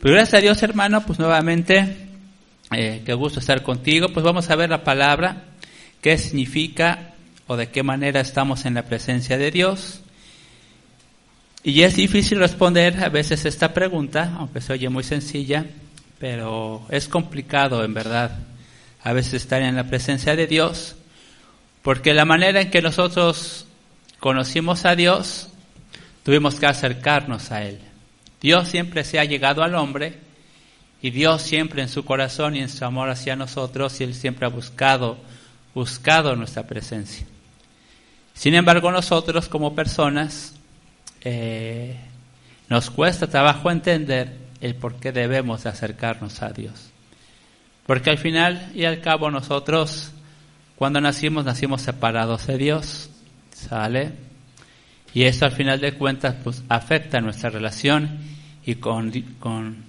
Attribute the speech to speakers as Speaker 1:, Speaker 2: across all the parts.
Speaker 1: Pero gracias a Dios, hermano, pues nuevamente, qué gusto estar contigo. Pues vamos a ver la palabra, qué significa o de qué manera estamos en la presencia de Dios. Y es difícil responder a veces esta pregunta, aunque se oye muy sencilla, pero es complicado en verdad a veces estar en la presencia de Dios, porque la manera en que nosotros conocimos a Dios, tuvimos que acercarnos a Él. Dios siempre se ha llegado al hombre, y Dios siempre en su corazón y en su amor hacia nosotros, y Él siempre ha buscado nuestra presencia. Sin embargo, nosotros como personas, nos cuesta trabajo entender el por qué debemos de acercarnos a Dios. Porque al final y al cabo nosotros, cuando nacimos separados de Dios, ¿sale? Y eso al final de cuentas pues afecta nuestra relación y con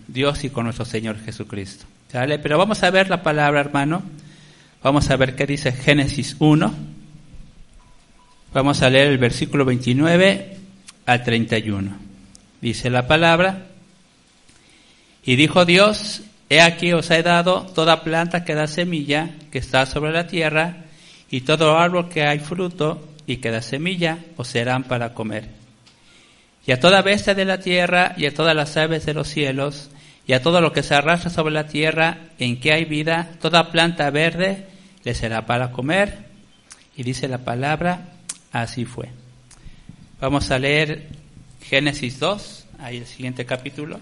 Speaker 1: Dios y con nuestro Señor Jesucristo, ¿sale? Pero vamos a ver la palabra, hermano. Vamos a ver qué dice Génesis 1. Vamos a leer el versículo 29 al 31. Dice la palabra: y dijo Dios: he aquí os he dado toda planta que da semilla, que está sobre la tierra, y todo árbol que hay fruto y que da semilla, os serán para comer. Y a toda bestia de la tierra, y a todas las aves de los cielos, y a todo lo que se arrastra sobre la tierra, en que hay vida, toda planta verde, le será para comer. Y dice la palabra: así fue. Vamos a leer Génesis 2, ahí el siguiente capítulo.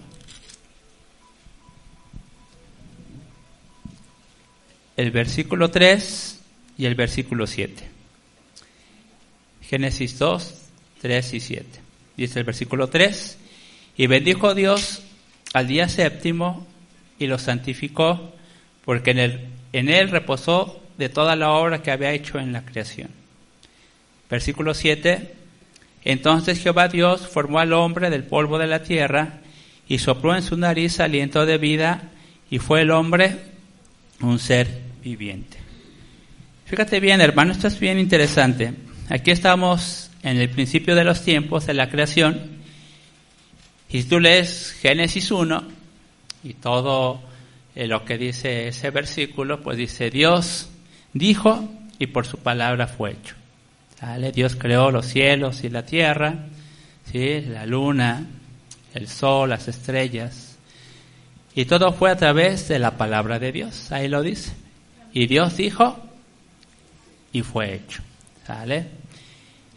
Speaker 1: El versículo 3 y el versículo 7. Génesis 2, 3 y 7. Dice el versículo 3: y bendijo Dios al día séptimo y lo santificó, porque en él reposó de toda la obra que había hecho en la creación. Versículo 7: entonces Jehová Dios formó al hombre del polvo de la tierra y sopló en su nariz aliento de vida, y fue el hombre un ser viviente. Fíjate bien, hermano, esto es bien interesante. Aquí estamos en el principio de los tiempos de la creación, y si tú lees Génesis 1 y todo lo que dice ese versículo, pues dice: Dios dijo y por su palabra fue hecho. ¿Sale? Dios creó los cielos y la tierra, ¿sí? La luna, el sol, las estrellas, y todo fue a través de la palabra de Dios. Ahí lo dice. Y Dios dijo y fue hecho. ¿Sale?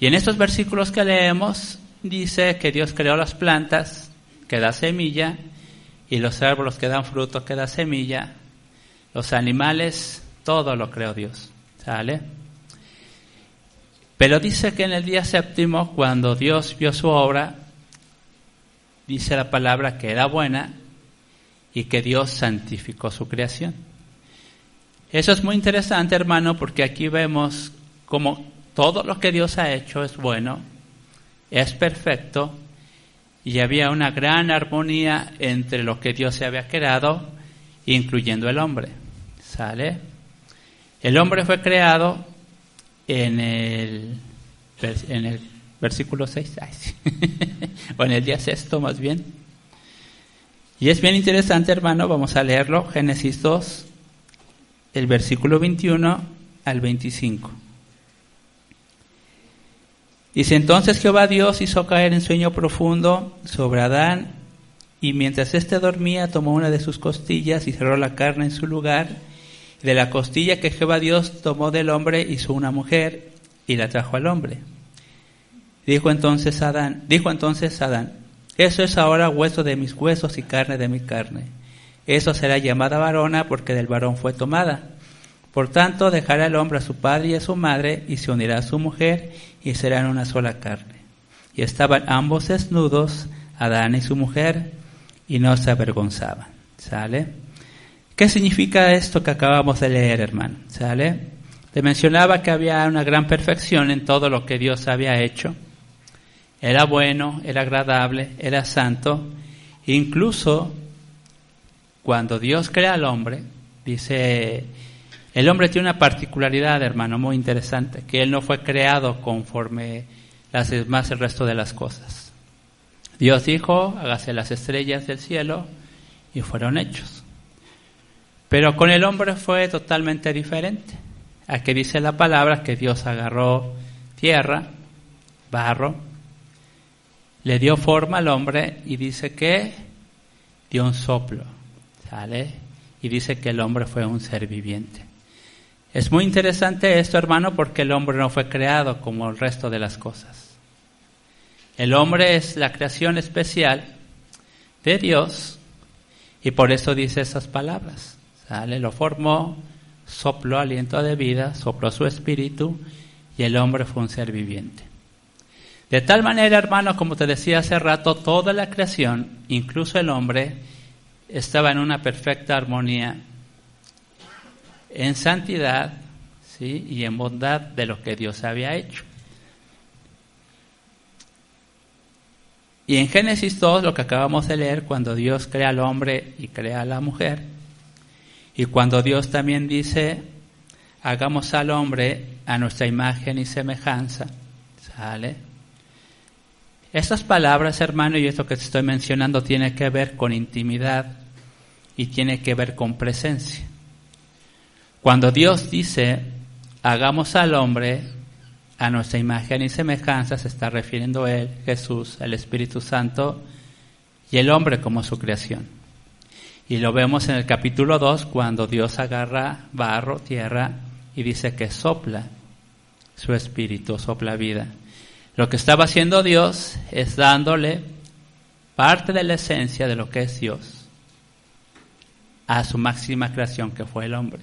Speaker 1: Y en estos versículos que leemos dice que Dios creó las plantas que da semilla, y los árboles que dan fruto que da semilla, los animales, todo lo creó Dios. ¿Sale? Pero dice que en el día séptimo, cuando Dios vio su obra, dice la palabra que era buena y que Dios santificó su creación. Eso es muy interesante, hermano, porque aquí vemos como todo lo que Dios ha hecho es bueno, es perfecto, y había una gran armonía entre lo que Dios se había creado, incluyendo el hombre. ¿Sale? El hombre fue creado en el versículo 6, o en el día sexto más bien. Y es bien interesante, hermano, vamos a leerlo, Génesis 2, el versículo 21 al 25. Dice: entonces Jehová Dios hizo caer en sueño profundo sobre Adán, y mientras éste dormía tomó una de sus costillas y cerró la carne en su lugar. De la costilla que Jehová Dios tomó del hombre hizo una mujer y la trajo al hombre. Dijo entonces Adán, eso es ahora hueso de mis huesos y carne de mi carne. Eso será llamada varona, porque del varón fue tomada. Por tanto dejará el hombre a su padre y a su madre, y se unirá a su mujer, y serán una sola carne. Y estaban ambos desnudos, Adán y su mujer, y no se avergonzaban. ¿Sale? ¿Qué significa esto que acabamos de leer, hermano? ¿Sale? Te mencionaba que había una gran perfección en todo lo que Dios había hecho. Era bueno, era agradable, era santo. Incluso cuando Dios crea al hombre, dice, el hombre tiene una particularidad, hermano, muy interesante, que él no fue creado conforme las demás, el resto de las cosas. Dios dijo: hágase las estrellas del cielo y fueron hechos. Pero con el hombre fue totalmente diferente. Aquí dice la palabra que Dios agarró tierra, barro, le dio forma al hombre y dice que dio un soplo, ¿sale? Y dice que el hombre fue un ser viviente. Es muy interesante esto, hermano, porque el hombre no fue creado como el resto de las cosas. El hombre es la creación especial de Dios y por eso dice esas palabras, ¿sale? Lo formó, sopló aliento de vida, sopló su espíritu y el hombre fue un ser viviente. De tal manera, hermano, como te decía hace rato, toda la creación, incluso el hombre, estaba en una perfecta armonía, en santidad, ¿sí? Y en bondad de lo que Dios había hecho. Y en Génesis 2, lo que acabamos de leer, cuando Dios crea al hombre y crea a la mujer, y cuando Dios también dice, hagamos al hombre a nuestra imagen y semejanza, ¿sale? Estas palabras, hermano, y esto que te estoy mencionando, tiene que ver con intimidad y tiene que ver con presencia. Cuando Dios dice, hagamos al hombre a nuestra imagen y semejanza, se está refiriendo a Él, Jesús, el Espíritu Santo, y el hombre como su creación. Y lo vemos en el capítulo 2, cuando Dios agarra barro, tierra, y dice que sopla su espíritu, sopla vida. Lo que estaba haciendo Dios es dándole parte de la esencia de lo que es Dios a su máxima creación, que fue el hombre.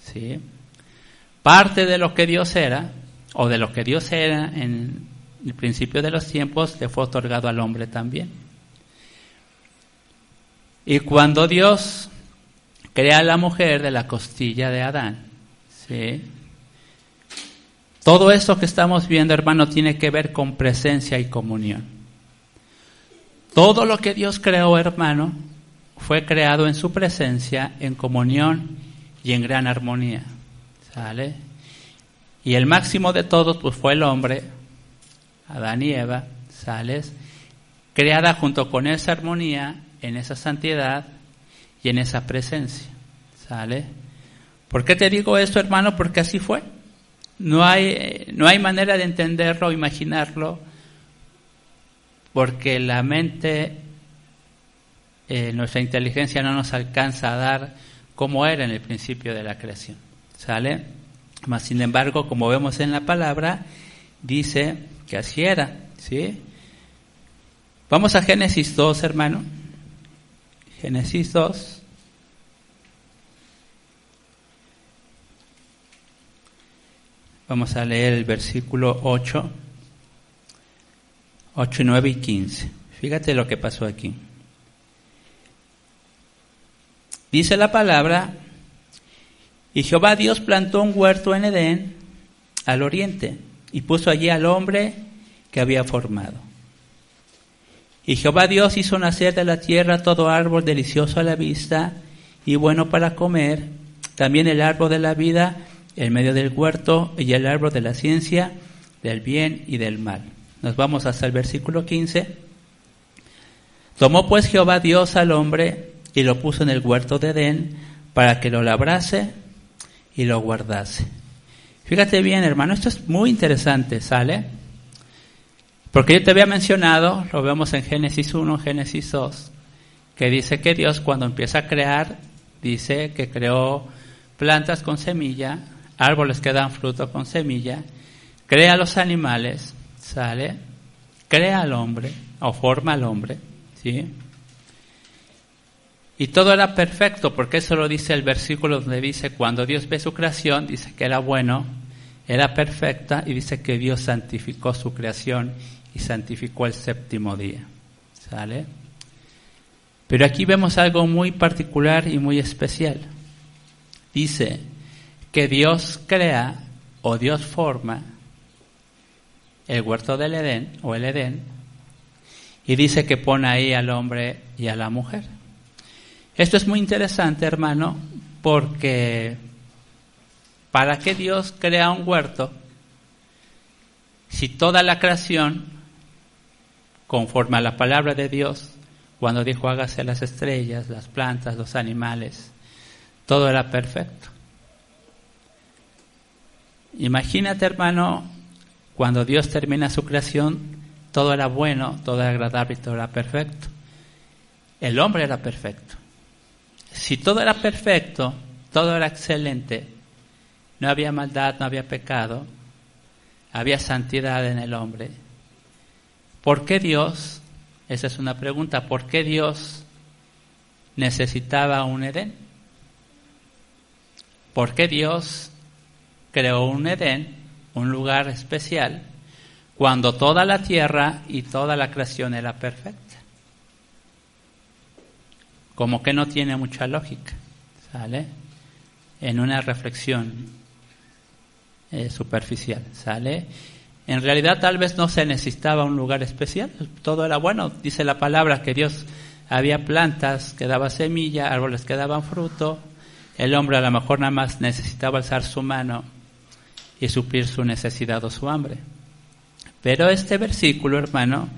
Speaker 1: ¿Sí? Parte de lo que Dios era, o de lo que Dios era en el principio de los tiempos, le fue otorgado al hombre también. Y cuando Dios crea a la mujer de la costilla de Adán, ¿sí? Todo eso que estamos viendo, hermano, tiene que ver con presencia y comunión. Todo lo que Dios creó, hermano, fue creado en su presencia, en comunión y en gran armonía, ¿sale? Y el máximo de todos, pues, fue el hombre, Adán y Eva, ¿sales? Creada junto con esa armonía, en esa santidad y en esa presencia, ¿sale? ¿Por qué te digo esto, hermano? Porque así fue. No hay manera de entenderlo, imaginarlo, porque la mente, nuestra inteligencia no nos alcanza a dar cómo era en el principio de la creación, ¿sale? Mas, sin embargo, como vemos en la palabra, dice que así era, ¿sí? Vamos a Génesis 2, hermano. Génesis 2. Vamos a leer el versículo 8, 9 y 15. Fíjate lo que pasó aquí. Dice la palabra, y Jehová Dios plantó un huerto en Edén, al oriente, y puso allí al hombre que había formado. Y Jehová Dios hizo nacer de la tierra todo árbol delicioso a la vista y bueno para comer, también el árbol de la vida en medio del huerto y el árbol de la ciencia del bien y del mal. Nos vamos hasta el versículo 15. Tomó pues Jehová Dios al hombre y lo puso en el huerto de Edén para que lo labrase y lo guardase. Fíjate bien, hermano, esto es muy interesante, ¿sale? Porque yo te había mencionado, lo vemos en Génesis 1, Génesis 2, que dice que Dios cuando empieza a crear, dice que creó plantas con semilla, árboles que dan fruto con semilla, crea los animales, ¿sale? Crea al hombre, o forma al hombre, ¿sí? Y todo era perfecto, porque eso lo dice el versículo donde dice, cuando Dios ve su creación, dice que era bueno, era perfecta, y dice que Dios santificó su creación y santificó el séptimo día, ¿sale? Pero aquí vemos algo muy particular y muy especial. Dice que Dios crea o Dios forma el huerto del Edén o el Edén y dice que pone ahí al hombre y a la mujer. Esto es muy interesante, hermano, porque ¿para qué Dios crea un huerto si toda la creación, conforme a la palabra de Dios, Cuando dijo hágase las estrellas, las plantas, los animales, todo era perfecto. Imagínate, hermano, cuando Dios termina su creación, todo era bueno, todo era agradable y todo era perfecto. El hombre era perfecto. Si todo era perfecto, todo era excelente, no había maldad, no había pecado, había santidad en el hombre. ¿Por qué Dios, esa es una pregunta, por qué Dios necesitaba un Edén? ¿Por qué Dios creó un Edén, un lugar especial, cuando toda la tierra y toda la creación era perfecta? Como que no tiene mucha lógica, ¿sale? En una reflexión superficial, ¿sale? En realidad tal vez no se necesitaba un lugar especial, todo era bueno. Dice la palabra que Dios había plantas que daban semilla, árboles que daban fruto. El hombre a lo mejor nada más necesitaba alzar su mano y suplir su necesidad o su hambre. Pero este versículo, hermano,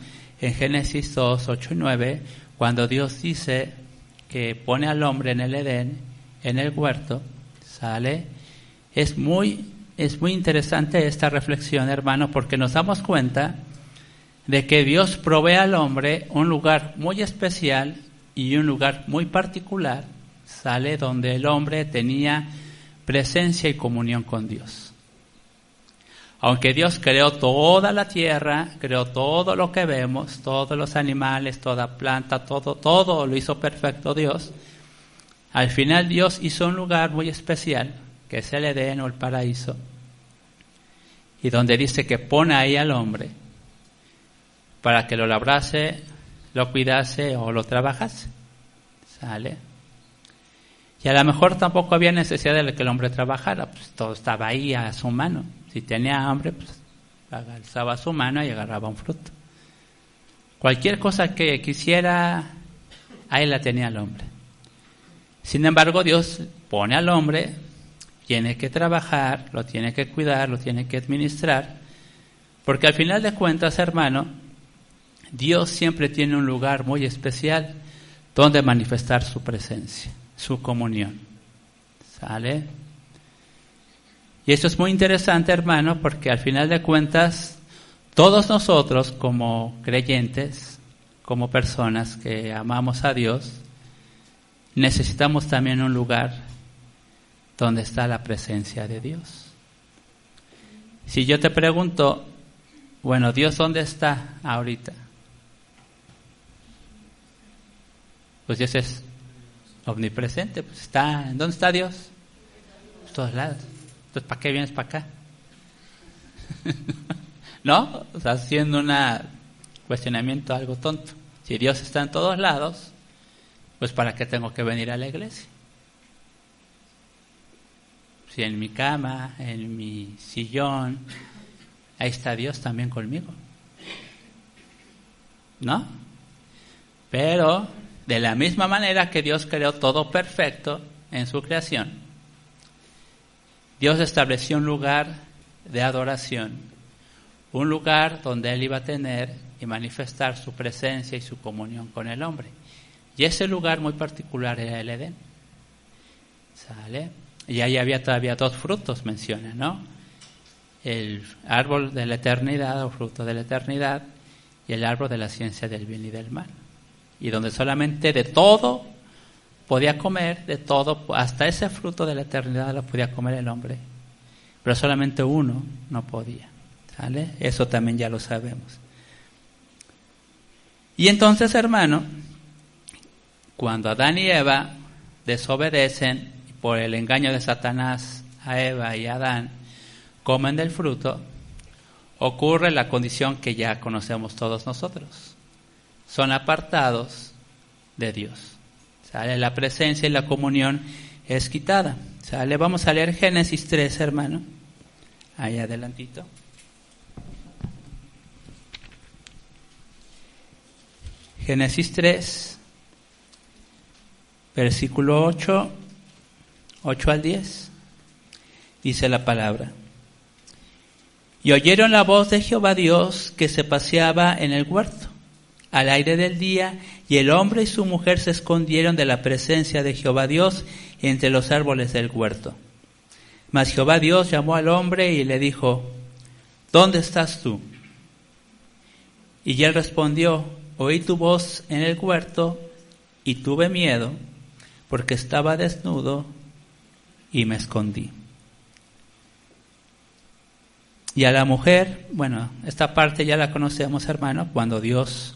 Speaker 1: en Génesis 2, 8 y 9, cuando Dios dice que pone al hombre en el Edén, en el huerto, ¿sale? Es muy interesante esta reflexión, hermano, porque nos damos cuenta de que Dios provee al hombre un lugar muy especial y un lugar muy particular, ¿sale? Donde el hombre tenía presencia y comunión con Dios. Aunque Dios creó toda la tierra, creó todo lo que vemos, todos los animales, toda planta, todo lo hizo perfecto Dios, al final Dios hizo un lugar muy especial, que es el Edén o el paraíso, y donde dice que pone ahí al hombre para que lo labrase, lo cuidase o lo trabajase, ¿sale? Y a lo mejor tampoco había necesidad de que el hombre trabajara, pues todo estaba ahí a su mano. Si tenía hambre, pues alzaba su mano y agarraba un fruto. Cualquier cosa que quisiera, ahí la tenía el hombre. Sin embargo, Dios pone al hombre, tiene que trabajar, lo tiene que cuidar, lo tiene que administrar, porque al final de cuentas, hermano, Dios siempre tiene un lugar muy especial donde manifestar su presencia, su comunión, ¿sale? Y esto es muy interesante, hermano, porque al final de cuentas, todos nosotros como creyentes, como personas que amamos a Dios, necesitamos también un lugar donde está la presencia de Dios. Si yo te pregunto, bueno, ¿Dios dónde está ahorita? Pues Dios es omnipresente, pues está, ¿dónde está Dios? En todos lados. Entonces, ¿para qué vienes para acá? ¿No? O sea, haciendo un cuestionamiento algo tonto. Si Dios está en todos lados, pues ¿para qué tengo que venir a la iglesia? Si en mi cama, en mi sillón, ahí está Dios también conmigo, ¿no? Pero de la misma manera que Dios creó todo perfecto en su creación, Dios estableció un lugar de adoración, un lugar donde Él iba a tener y manifestar su presencia y su comunión con el hombre. Y ese lugar muy particular era el Edén, ¿sale? Y ahí había todavía 2 frutos, menciona, ¿no? El árbol de la eternidad o fruto de la eternidad y el árbol de la ciencia del bien y del mal. Y donde solamente de todo podía comer, de todo, hasta ese fruto de la eternidad lo podía comer el hombre. Pero solamente uno no podía, ¿sale? Eso también ya lo sabemos. Y entonces, hermano, cuando Adán y Eva desobedecen por el engaño de Satanás a Eva y a Adán, comen del fruto, ocurre la condición que ya conocemos todos nosotros. Son apartados de Dios, ¿sale? La presencia y la comunión es quitada, ¿sale? Vamos a leer Génesis 3, hermano, ahí adelantito. Génesis 3, versículo 8 al 10, dice la palabra: Y oyeron la voz de Jehová Dios que se paseaba en el huerto al aire del día, Y el hombre y su mujer se escondieron de la presencia de Jehová Dios entre los árboles del huerto. Mas Jehová Dios llamó al hombre y le dijo: ¿Dónde estás tú? Y él respondió: Oí tu voz en el huerto y tuve miedo, porque estaba desnudo y me escondí. Y a la mujer, bueno, esta parte ya la conocemos, hermano, cuando Dios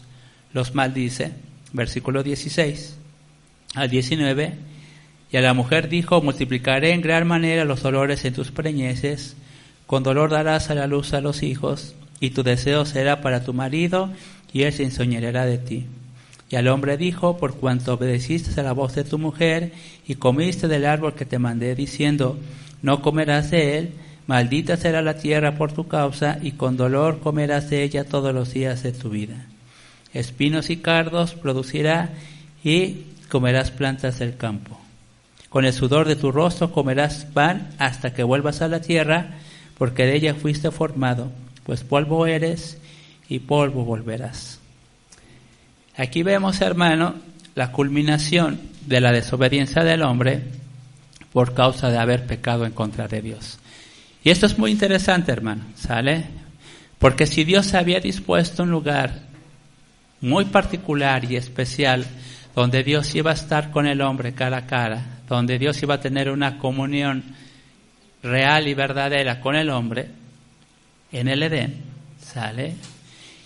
Speaker 1: los maldice, versículo 16 al 19, y a la mujer dijo: multiplicaré en gran manera los dolores en tus preñeces, con dolor darás a la luz a los hijos, y tu deseo será para tu marido, y él se enseñoreará de ti. Y al hombre dijo: por cuanto obedeciste a la voz de tu mujer, y comiste del árbol que te mandé, diciendo: no comerás de él, maldita será la tierra por tu causa, y con dolor comerás de ella todos los días de tu vida. Espinos y cardos producirá, y comerás plantas del campo. Con el sudor de tu rostro comerás pan hasta que vuelvas a la tierra, porque de ella fuiste formado, pues polvo eres y polvo volverás. Aquí vemos, hermano, la culminación de la desobediencia del hombre por causa de haber pecado en contra de Dios. Y esto es muy interesante, hermano, ¿sale? Porque si Dios había dispuesto un lugar muy particular y especial, donde Dios iba a estar con el hombre cara a cara, donde Dios iba a tener una comunión real y verdadera con el hombre, en el Edén, ¿sale?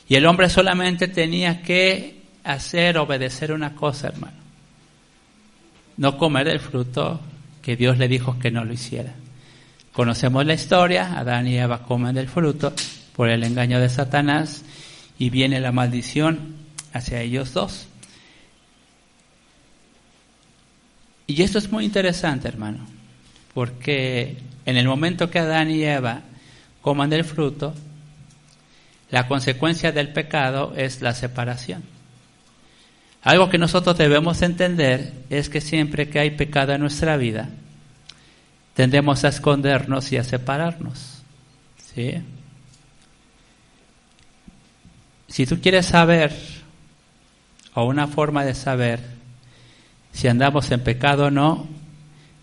Speaker 1: Y el hombre solamente tenía que obedecer una cosa, hermano: no comer del fruto que Dios le dijo que no lo hiciera. Conocemos la historia: Adán y Eva comen del fruto por el engaño de Satanás, y viene la maldición hacia ellos dos. Y esto es muy interesante, hermano, porque en el momento que Adán y Eva coman del fruto, la consecuencia del pecado es la separación. Algo que nosotros debemos entender es que siempre que hay pecado en nuestra vida, tendemos a escondernos y a separarnos, ¿sí? Si tú quieres saber, o una forma de saber si andamos en pecado o no,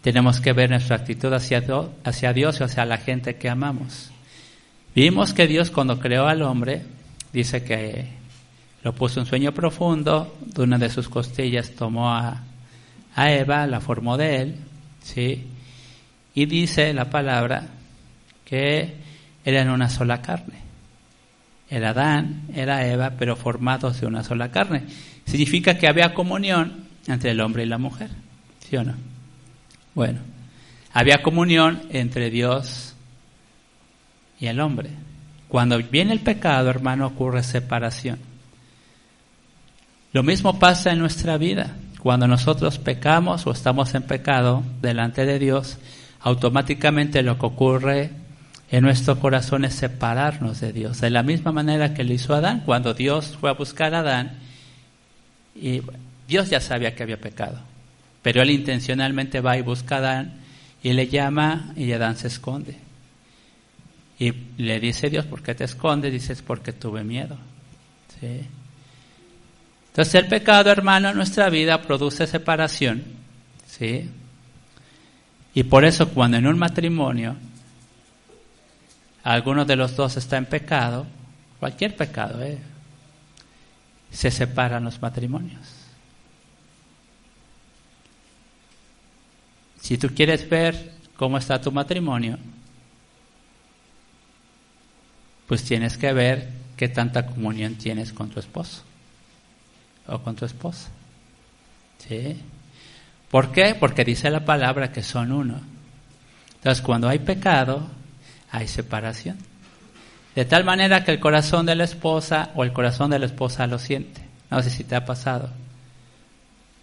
Speaker 1: tenemos que ver nuestra actitud hacia Dios y hacia la gente que amamos. Vimos que Dios, cuando creó al hombre, dice que lo puso en sueño profundo, de una de sus costillas tomó a Eva, la formó de él, ¿sí? Y dice la palabra que eran una sola carne. Era Adán, era Eva, pero formados de una sola carne. Significa que había comunión entre el hombre y la mujer, ¿sí o no? Bueno, había comunión entre Dios y el hombre. Cuando viene el pecado, hermano, ocurre separación. Lo mismo pasa en nuestra vida. Cuando nosotros pecamos o estamos en pecado delante de Dios, automáticamente lo que ocurre en nuestro corazón es separarnos de Dios. De la misma manera que lo hizo Adán, cuando Dios fue a buscar a Adán, y Dios ya sabía que había pecado, pero él intencionalmente va y busca a Adán y le llama, y Adán se esconde. Y le dice Dios: ¿por qué te escondes? Dices: porque tuve miedo, ¿sí? Entonces el pecado, hermano, en nuestra vida produce separación, ¿sí? Y por eso cuando en un matrimonio alguno de los dos está en pecado, cualquier pecado, se separan los matrimonios. Si tú quieres ver cómo está tu matrimonio, pues tienes que ver qué tanta comunión tienes con tu esposo o con tu esposa, ¿sí? ¿Por qué? Porque dice la palabra que son uno. Entonces, cuando hay pecado, hay separación. De tal manera que el corazón de la esposa o el corazón de la esposa lo siente. No sé si te ha pasado.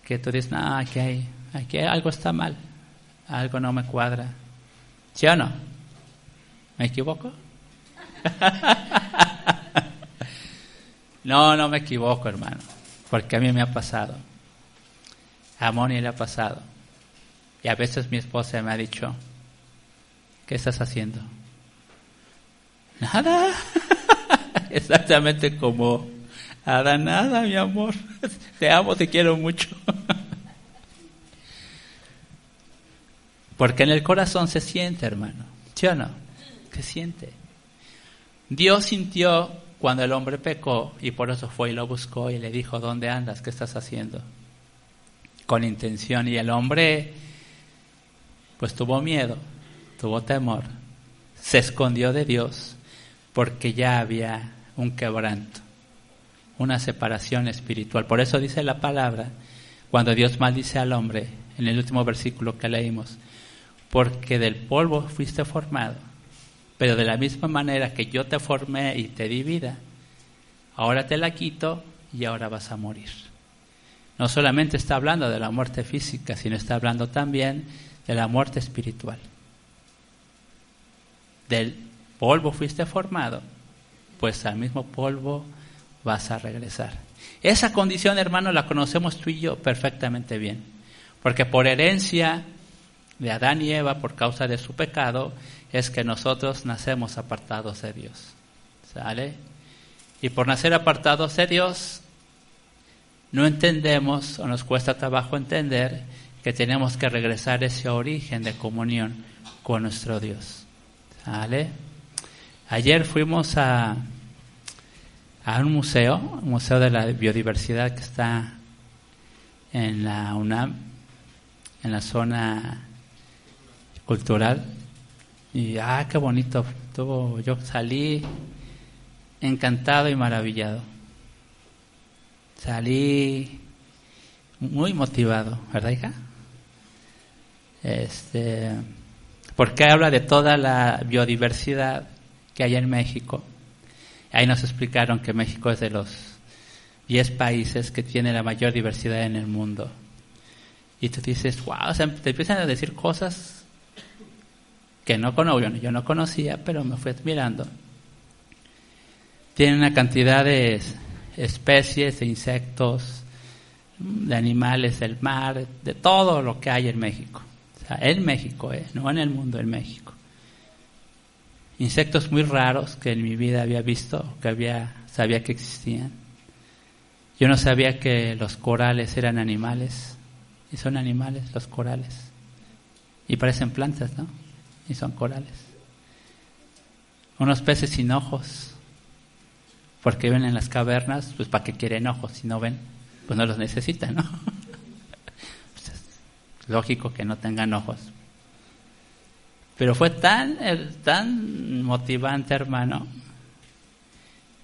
Speaker 1: Que tú dices: no, aquí algo está mal. Algo no me cuadra. ¿Sí o no? ¿Me equivoco? No me equivoco, hermano. Porque a mí me ha pasado. A Moni le ha pasado. Y a veces mi esposa me ha dicho: ¿qué estás haciendo? Nada. Exactamente como Adán, nada, mi amor. Te amo, te quiero mucho. Porque en el corazón se siente, hermano. ¿Sí o no? ¿Qué siente? Dios sintió cuando el hombre pecó y por eso fue y lo buscó y le dijo, ¿dónde andas? ¿Qué estás haciendo? Con intención. Y el hombre pues tuvo miedo, tuvo temor, se escondió de Dios porque ya había un quebranto, una separación espiritual. Por eso dice la palabra, cuando Dios maldice al hombre, en el último versículo que leímos, porque del polvo fuiste formado, pero de la misma manera que yo te formé y te di vida, ahora te la quito y ahora vas a morir. No solamente está hablando de la muerte física, sino está hablando también de la muerte espiritual. Del polvo fuiste formado, pues al mismo polvo vas a regresar. Esa condición, hermano, la conocemos tú y yo perfectamente bien, porque por herencia de Adán y Eva, por causa de su pecado, es que nosotros nacemos apartados de Dios. ¿Sale? Y por nacer apartados de Dios, no entendemos, o nos cuesta trabajo entender, que tenemos que regresar a ese origen de comunión con nuestro Dios. ¿Sale? Ayer fuimos a un museo de la biodiversidad que está en la UNAM, en la zona cultural, y qué bonito estuvo. Yo salí encantado y maravillado, salí muy motivado, ¿verdad, hija? Porque habla de toda la biodiversidad que hay en México. Ahí nos explicaron que México es de los 10 países que tiene la mayor diversidad en el mundo. Y tú dices, wow, o sea, te empiezan a decir cosas que yo no conocía, pero me fui admirando. Tiene una cantidad de especies, de insectos, de animales del mar, de todo lo que hay en México. O sea, en México, no en el mundo, en México. Insectos muy raros que en mi vida había visto, sabía que existían. Yo no sabía que los corales eran animales, y son animales los corales. Y parecen plantas, ¿no? Y son corales. Unos peces sin ojos, porque viven en las cavernas, pues ¿para qué quieren ojos? Si no ven, pues no los necesitan, ¿no? Pues es lógico que no tengan ojos. Pero fue tan motivante, hermano,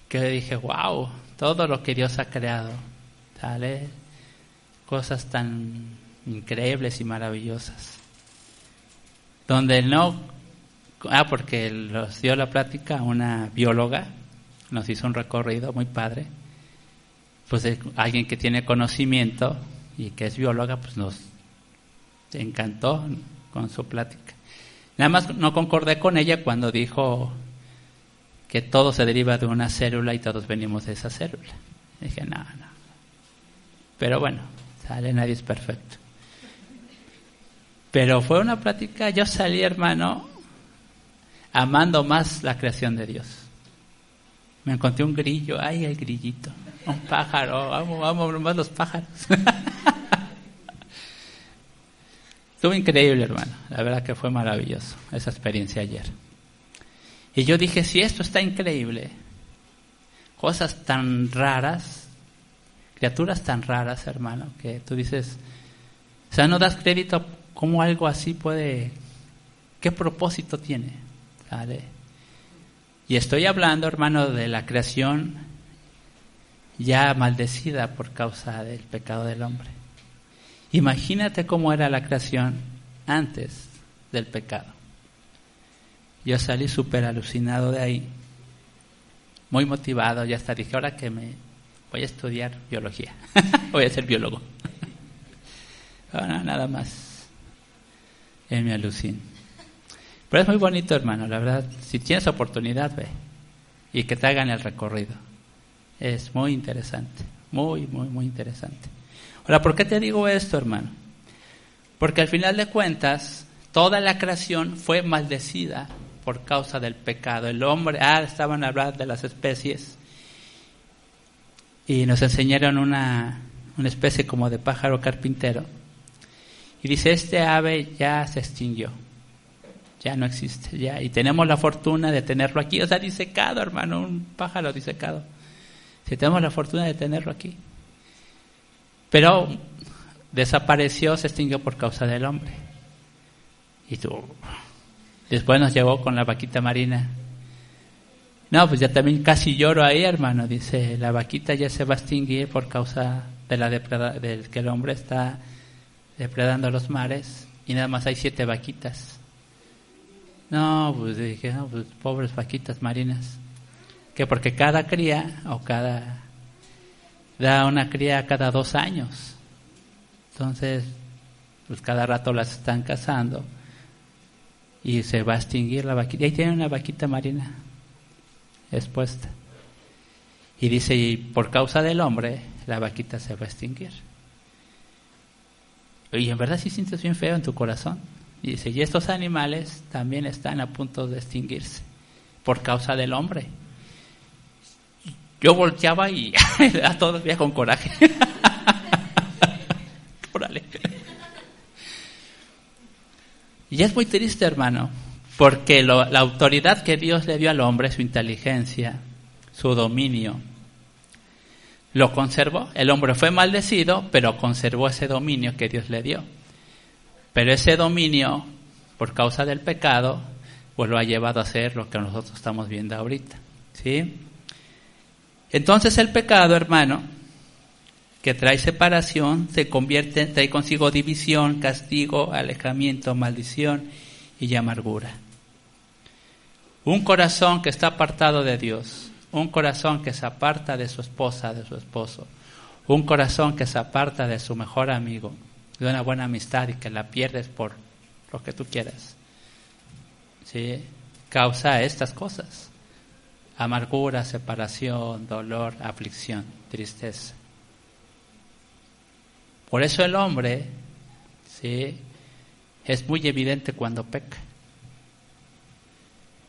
Speaker 1: que dije, wow, todo lo que Dios ha creado, ¿sale? Cosas tan increíbles y maravillosas. Donde porque nos dio la plática una bióloga, nos hizo un recorrido muy padre, pues alguien que tiene conocimiento y que es bióloga, pues nos encantó con su plática. Nada más no concordé con ella cuando dijo que todo se deriva de una célula y todos venimos de esa célula. Dije, no. Pero bueno, nadie es perfecto. Pero fue una plática, yo salí, hermano, amando más la creación de Dios. Me encontré un grillo, el grillito, un pájaro, vamos más los pájaros. Estuvo increíble, hermano, la verdad que fue maravilloso esa experiencia ayer. Y yo dije, si esto está increíble, cosas tan raras, criaturas tan raras, hermano, que tú dices, o sea, no das crédito a cómo algo así puede, qué propósito tiene, ¿vale? Y estoy hablando, hermano, de la creación ya maldecida por causa del pecado del hombre. Imagínate cómo era la creación antes del pecado. Yo salí súper alucinado de ahí, muy motivado, ya hasta dije, ahora que voy a estudiar biología, voy a ser biólogo. No, nada más, me alucino. Pero es muy bonito, hermano, la verdad, si tienes oportunidad, ve, y que te hagan el recorrido. Es muy interesante, muy, muy, muy interesante. Ahora, ¿por qué te digo esto, hermano? Porque al final de cuentas, toda la creación fue maldecida por causa del pecado. El hombre, estaban hablando de las especies, y nos enseñaron una especie como de pájaro carpintero. Y dice, este ave ya se extinguió, ya no existe, ya, y tenemos la fortuna de tenerlo aquí. O sea, disecado, hermano, un pájaro disecado. Si tenemos la fortuna de tenerlo aquí. Pero desapareció, se extinguió por causa del hombre. Y tú, después nos llegó con la vaquita marina. No, pues ya también casi lloro ahí, hermano. Dice, la vaquita ya se va a extinguir por causa de del que el hombre está depredando los mares, y nada más hay 7 vaquitas. No, pues dije, no, pues pobres vaquitas marinas. Que porque cada cría, da una cría cada 2 años. Entonces, pues cada rato las están cazando y se va a extinguir la vaquita. Y ahí tiene una vaquita marina expuesta. Y dice, y por causa del hombre, la vaquita se va a extinguir. Y en verdad sí sientes bien feo en tu corazón. Y dice, y estos animales también están a punto de extinguirse por causa del hombre. Yo volteaba y a todos veía con coraje. Órale. Y es muy triste, hermano, porque la autoridad que Dios le dio al hombre, su inteligencia, su dominio, lo conservó. El hombre fue maldecido, pero conservó ese dominio que Dios le dio. Pero ese dominio, por causa del pecado, pues lo ha llevado a hacer lo que nosotros estamos viendo ahorita, ¿sí? Entonces el pecado, hermano, que trae separación, trae consigo división, castigo, alejamiento, maldición y amargura. Un corazón que está apartado de Dios, un corazón que se aparta de su esposa, de su esposo, un corazón que se aparta de su mejor amigo, de una buena amistad y que la pierdes por lo que tú quieras, ¿sí? Causa estas cosas: amargura, separación, dolor, aflicción, tristeza. Por eso el hombre, ¿sí?, es muy evidente cuando peca,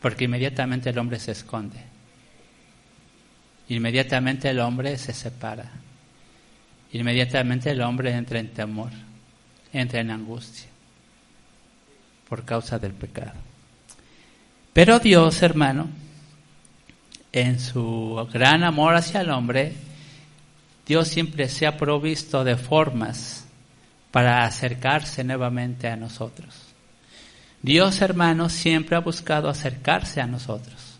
Speaker 1: porque inmediatamente el hombre se esconde, inmediatamente el hombre se separa, inmediatamente el hombre entra en temor, entra en angustia, por causa del pecado. Pero Dios, hermano, en su gran amor hacia el hombre, Dios siempre se ha provisto de formas para acercarse nuevamente a nosotros. Dios, hermano, siempre ha buscado acercarse a nosotros.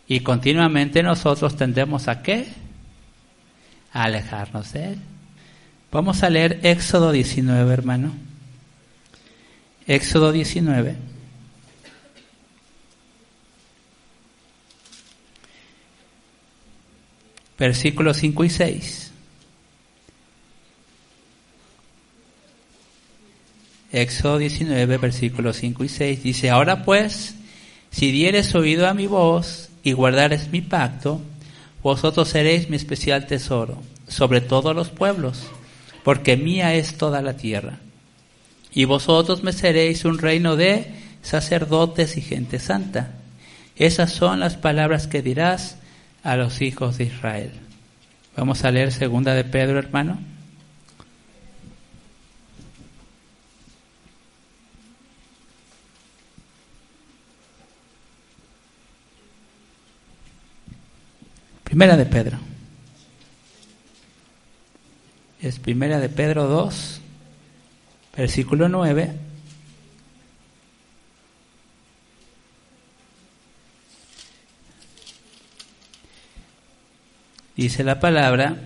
Speaker 1: Y continuamente nosotros tendemos a ¿qué? A alejarnos de Él. Vamos a leer Éxodo 19, hermano. Éxodo 19. Versículos 5 y 6. Éxodo 19, versículos 5 y 6. Dice, ahora pues, si dieres oído a mi voz y guardares mi pacto, vosotros seréis mi especial tesoro sobre todos los pueblos, porque mía es toda la tierra. Y vosotros me seréis un reino de sacerdotes y gente santa. Esas son las palabras que dirás a los hijos de Israel. Vamos a leer 2 de Pedro, hermano. Primera de Pedro. Es Primera de Pedro 2, versículo 9. Dice la palabra,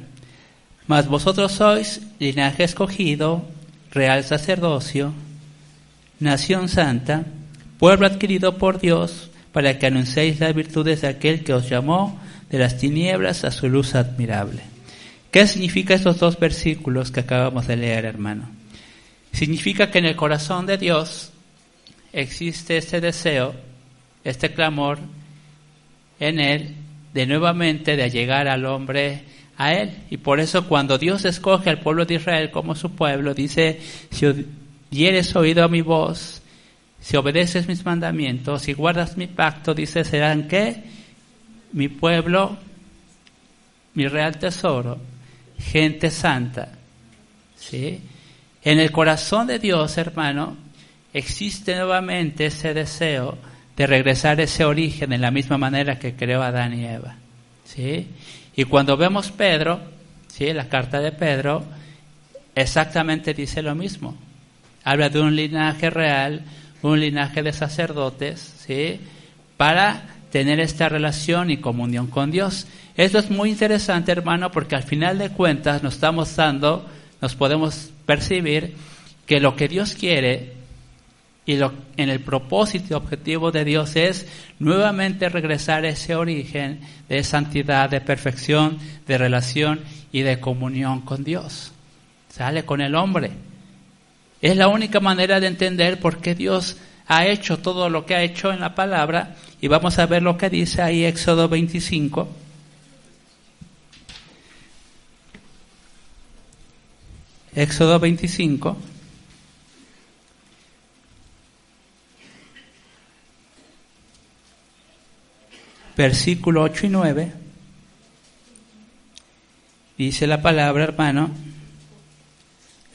Speaker 1: mas vosotros sois linaje escogido, real sacerdocio, nación santa, pueblo adquirido por Dios, para que anunciéis las virtudes de aquel que os llamó de las tinieblas a su luz admirable. ¿Qué significa estos 2 versículos que acabamos de leer, hermano? Significa que en el corazón de Dios existe este deseo, este clamor en Él, de nuevamente de llegar al hombre a Él. Y por eso cuando Dios escoge al pueblo de Israel como su pueblo, dice, si dieres oído a mi voz, si obedeces mis mandamientos, si guardas mi pacto, dice, serán ¿qué? Mi pueblo mi real tesoro, gente santa. ¿Sí? En el corazón de Dios, hermano, existe nuevamente ese deseo de regresar a ese origen en la misma manera que creó Adán y Eva. ¿Sí? Y cuando vemos Pedro, ¿sí?, la carta de Pedro, exactamente dice lo mismo. Habla de un linaje real, un linaje de sacerdotes, ¿sí?, para tener esta relación y comunión con Dios. Esto es muy interesante, hermano, porque al final de cuentas nos podemos percibir que lo que Dios quiere y en el propósito y objetivo de Dios es nuevamente regresar a ese origen de santidad, de perfección, de relación y de comunión con Dios. Sale con el hombre. Es la única manera de entender por qué Dios ha hecho todo lo que ha hecho en la palabra, y vamos a ver lo que dice ahí Éxodo 25. Éxodo 25. Versículo 8 y 9. Dice la palabra, hermano.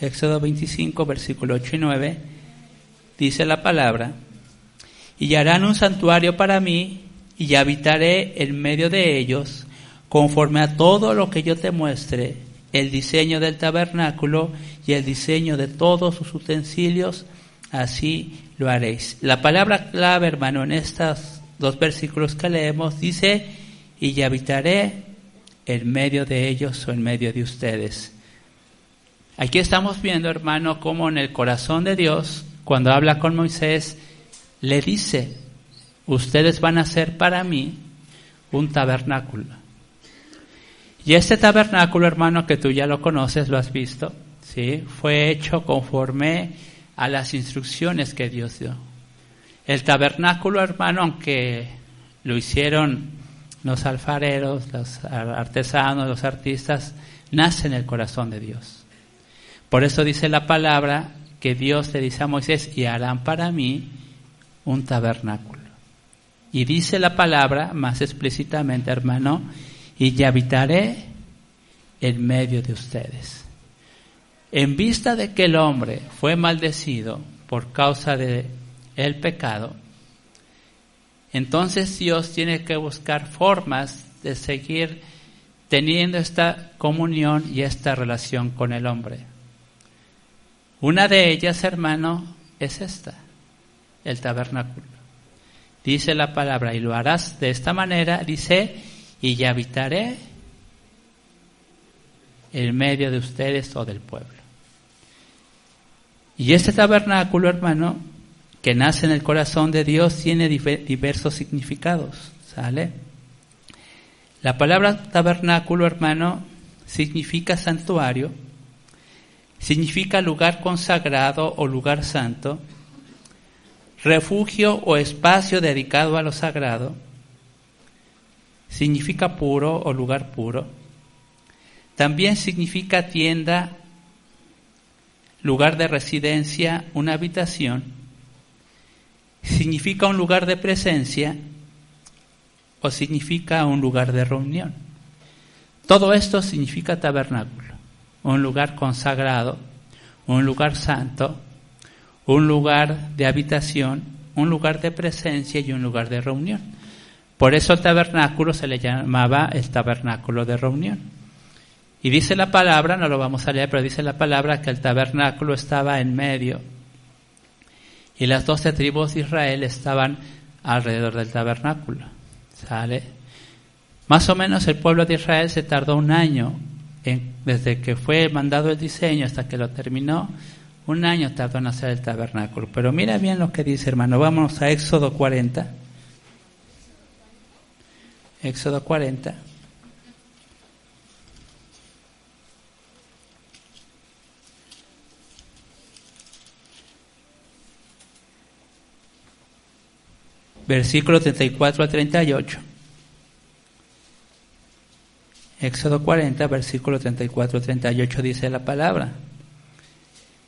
Speaker 1: Éxodo 25, versículo 8 y 9. Dice la palabra: y harán un santuario para mí, y habitaré en medio de ellos, conforme a todo lo que yo te muestre, el diseño del tabernáculo y el diseño de todos sus utensilios, así lo haréis. La palabra clave, hermano, en estos dos versículos que leemos, dice: y habitaré en medio de ellos o en medio de ustedes. Aquí estamos viendo, hermano, cómo en el corazón de Dios, cuando habla con Moisés, le dice: ustedes van a ser para mí un tabernáculo. Y este tabernáculo, hermano, que tú ya lo conoces, lo has visto, ¿sí?, fue hecho conforme a las instrucciones que Dios dio. El tabernáculo, hermano, aunque lo hicieron los alfareros, los artesanos, los artistas, nace en el corazón de Dios. Por eso dice la palabra que Dios le dice a Moisés: y harán para mí un tabernáculo. Y dice la palabra más explícitamente, hermano: y habitaré en medio de ustedes. En vista de que el hombre fue maldecido por causa de el pecado, entonces Dios tiene que buscar formas de seguir teniendo esta comunión y esta relación con el hombre. Una de ellas, hermano, es esta: el tabernáculo. Dice la palabra: y lo harás de esta manera, dice: y habitaré en medio de ustedes o del pueblo. Y este tabernáculo, hermano, que nace en el corazón de Dios, tiene diversos significados, ¿sale? La palabra tabernáculo, hermano, significa santuario, significa lugar consagrado o lugar santo, refugio o espacio dedicado a lo sagrado, significa puro o lugar puro, también significa tienda, lugar de residencia, una habitación, significa un lugar de presencia o significa un lugar de reunión. Todo esto significa tabernáculo: un lugar consagrado, un lugar santo, un lugar de habitación, un lugar de presencia y un lugar de reunión. Por eso el tabernáculo se le llamaba el tabernáculo de reunión. Y dice la palabra, no lo vamos a leer, pero dice la palabra que el tabernáculo estaba en medio y las 12 tribus de Israel estaban alrededor del tabernáculo. ¿Sale? Más o menos el pueblo de Israel se tardó un año, desde que fue mandado el diseño hasta que lo terminó. Un año tardó en hacer el tabernáculo. Pero mira bien lo que dice, hermano. Vamos a Éxodo 40. Éxodo 40. Versículo 34 a 38. Éxodo 40, versículo 34 a 38 dice la palabra: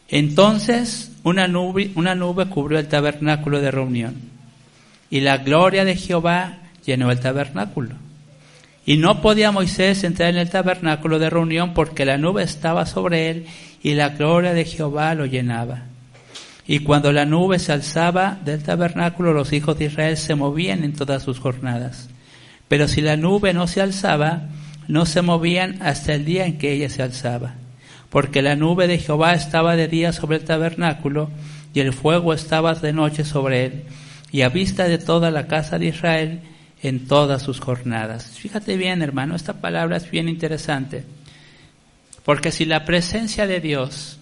Speaker 1: entonces una nube cubrió el tabernáculo de reunión, y la gloria de Jehová llenó el tabernáculo. Y no podía Moisés entrar en el tabernáculo de reunión porque la nube estaba sobre él y la gloria de Jehová lo llenaba. Y cuando la nube se alzaba del tabernáculo, los hijos de Israel se movían en todas sus jornadas. Pero si la nube no se alzaba, no se movían hasta el día en que ella se alzaba. Porque la nube de Jehová estaba de día sobre el tabernáculo, y el fuego estaba de noche sobre él, y a vista de toda la casa de Israel en todas sus jornadas. Fíjate bien, hermano, esta palabra es bien interesante, porque si la presencia de Dios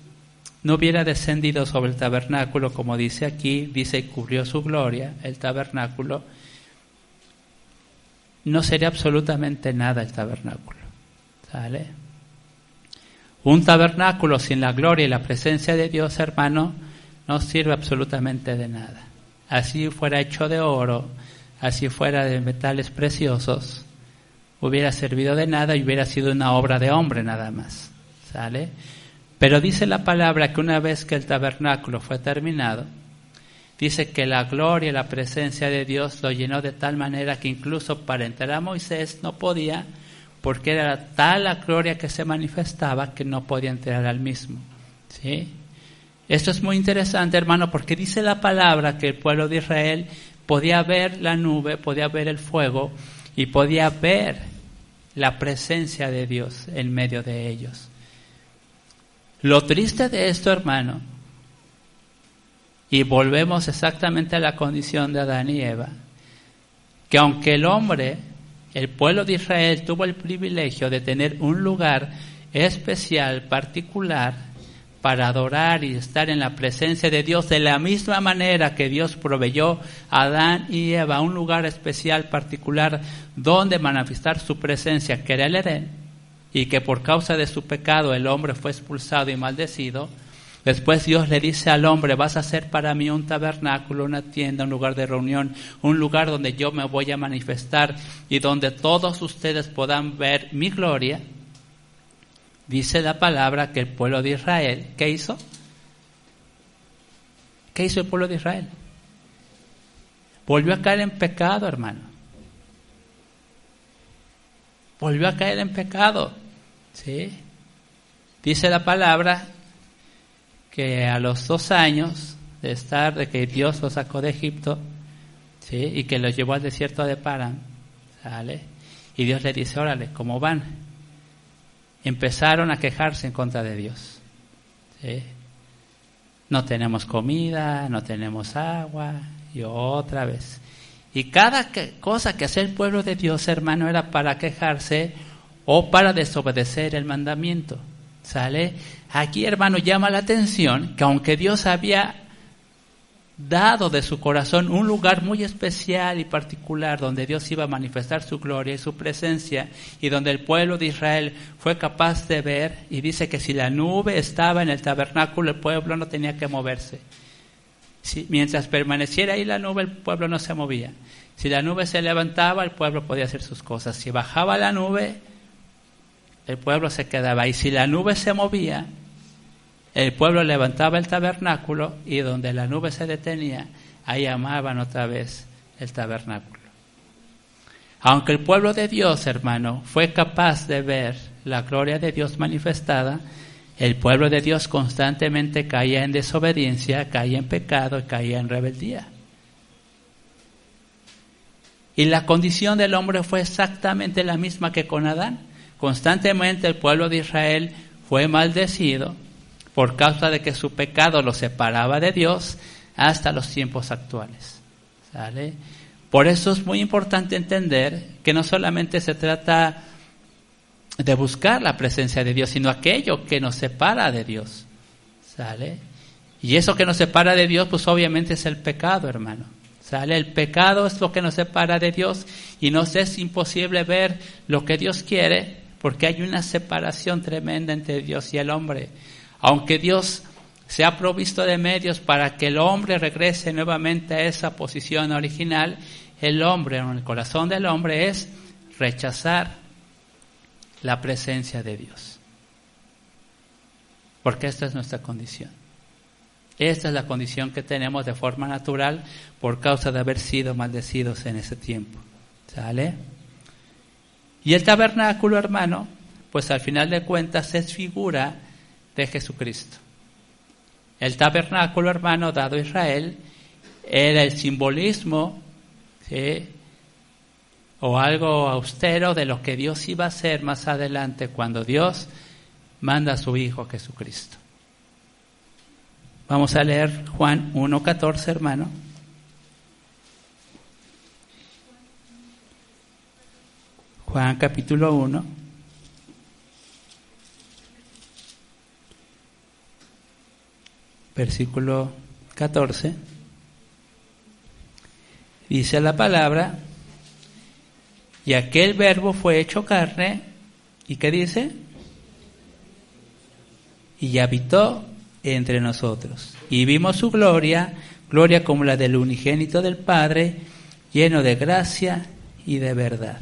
Speaker 1: no hubiera descendido sobre el tabernáculo, como dice aquí, dice y cubrió su gloria, el tabernáculo, no sería absolutamente nada el tabernáculo. ¿Sale? Un tabernáculo sin la gloria y la presencia de Dios, hermano, no sirve absolutamente de nada. Así fuera hecho de oro, así fuera de metales preciosos, hubiera servido de nada y hubiera sido una obra de hombre nada más. ¿Sale? Pero dice la palabra que una vez que el tabernáculo fue terminado, dice que la gloria y la presencia de Dios lo llenó de tal manera que incluso para entrar a Moisés no podía, porque era tal la gloria que se manifestaba que no podía entrar al mismo. ¿Sí? Esto es muy interesante, hermano, porque dice la palabra que el pueblo de Israel podía ver la nube, podía ver el fuego y podía ver la presencia de Dios en medio de ellos. Lo triste de esto, hermano, y volvemos exactamente a la condición de Adán y Eva, que aunque el hombre, el pueblo de Israel, tuvo el privilegio de tener un lugar especial, particular, para adorar y estar en la presencia de Dios, de la misma manera que Dios proveyó a Adán y Eva un lugar especial, particular, donde manifestar su presencia, que era el Edén, y que por causa de su pecado el hombre fue expulsado y maldecido. Después Dios le dice al hombre: vas a hacer para mí un tabernáculo, una tienda, un lugar de reunión, un lugar donde yo me voy a manifestar y donde todos ustedes puedan ver mi gloria. Dice la palabra que el pueblo de Israel, ¿qué hizo? ¿Qué hizo el pueblo de Israel? Volvió a caer en pecado, hermano. Volvió a caer en pecado. ¿Sí? Dice la palabra que a los 2 años de que Dios los sacó de Egipto, ¿sí? Y que los llevó al desierto de Parán, ¿sale? Y Dios le dice: órale, ¿cómo van? Empezaron a quejarse en contra de Dios. ¿Sí? No tenemos comida, no tenemos agua, y otra vez. Y cada cosa que hacía el pueblo de Dios, hermano, era para quejarse o para desobedecer el mandamiento. ¿Sale? Aquí, hermano, llama la atención que aunque Dios había dado de su corazón un lugar muy especial y particular donde Dios iba a manifestar su gloria y su presencia, y donde el pueblo de Israel fue capaz de ver, y dice que si la nube estaba en el tabernáculo, el pueblo no tenía que moverse. Si, mientras permaneciera ahí la nube, el pueblo no se movía. Si la nube se levantaba, el pueblo podía hacer sus cosas. Si bajaba la nube, el pueblo se quedaba. Y si la nube se movía, el pueblo levantaba el tabernáculo, y donde la nube se detenía, ahí amaban otra vez el tabernáculo. Aunque el pueblo de Dios, hermano, fue capaz de ver la gloria de Dios manifestada, el pueblo de Dios constantemente caía en desobediencia, caía en pecado y caía en rebeldía. Y la condición del hombre fue exactamente la misma que con Adán. Constantemente el pueblo de Israel fue maldecido por causa de que su pecado lo separaba de Dios hasta los tiempos actuales. ¿Sale? Por eso es muy importante entender que no solamente se trata de buscar la presencia de Dios, sino aquello que nos separa de Dios. ¿Sale? Y eso que nos separa de Dios, pues obviamente es el pecado, hermano. ¿Sale? El pecado es lo que nos separa de Dios y nos es imposible ver lo que Dios quiere, porque hay una separación tremenda entre Dios y el hombre. Aunque Dios se ha provisto de medios para que el hombre regrese nuevamente a esa posición original, el hombre, en el corazón del hombre, es rechazar la presencia de Dios. Porque esta es nuestra condición. Esta es la condición que tenemos de forma natural por causa de haber sido maldecidos en ese tiempo. ¿Sale? Y el tabernáculo, hermano, pues al final de cuentas es figura de Jesucristo. El tabernáculo, hermano, dado a Israel, era el simbolismo, ¿sí?, o algo austero de lo que Dios iba a hacer más adelante cuando Dios manda a su Hijo Jesucristo. Vamos a leer Juan 1:14, hermano. Juan capítulo 1. Versículo 14. Dice la palabra: y aquel verbo fue hecho carne, ¿y qué dice? Y habitó entre nosotros. Y vimos su gloria, gloria como la del unigénito del Padre, lleno de gracia y de verdad.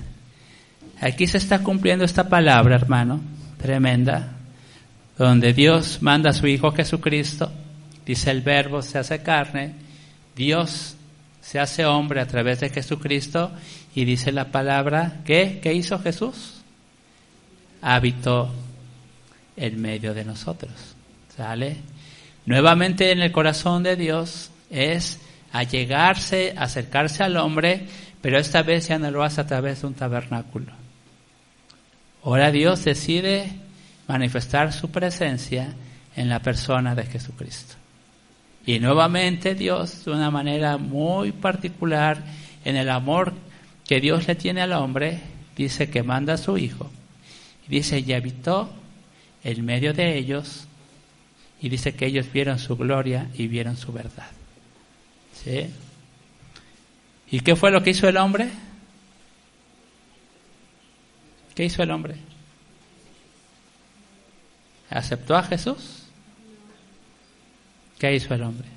Speaker 1: Aquí se está cumpliendo esta palabra, hermano, tremenda, donde Dios manda a su Hijo Jesucristo, dice el verbo se hace carne, Dios se hace hombre a través de Jesucristo, y dice la palabra, ¿qué hizo Jesús? Habitó en medio de nosotros. ¿Sale? Nuevamente en el corazón de Dios es allegarse, acercarse al hombre, pero esta vez ya no lo hace a través de un tabernáculo. Ahora Dios decide manifestar su presencia en la persona de Jesucristo. Y nuevamente Dios, de una manera muy particular, en el amor que Dios le tiene al hombre, dice que manda a su Hijo. Y dice, y habitó en medio de ellos, y dice que ellos vieron su gloria y vieron su verdad. ¿Sí? ¿Y qué fue lo que hizo el hombre? ¿Qué hizo el hombre? ¿Aceptó a Jesús? ¿Qué hizo el hombre?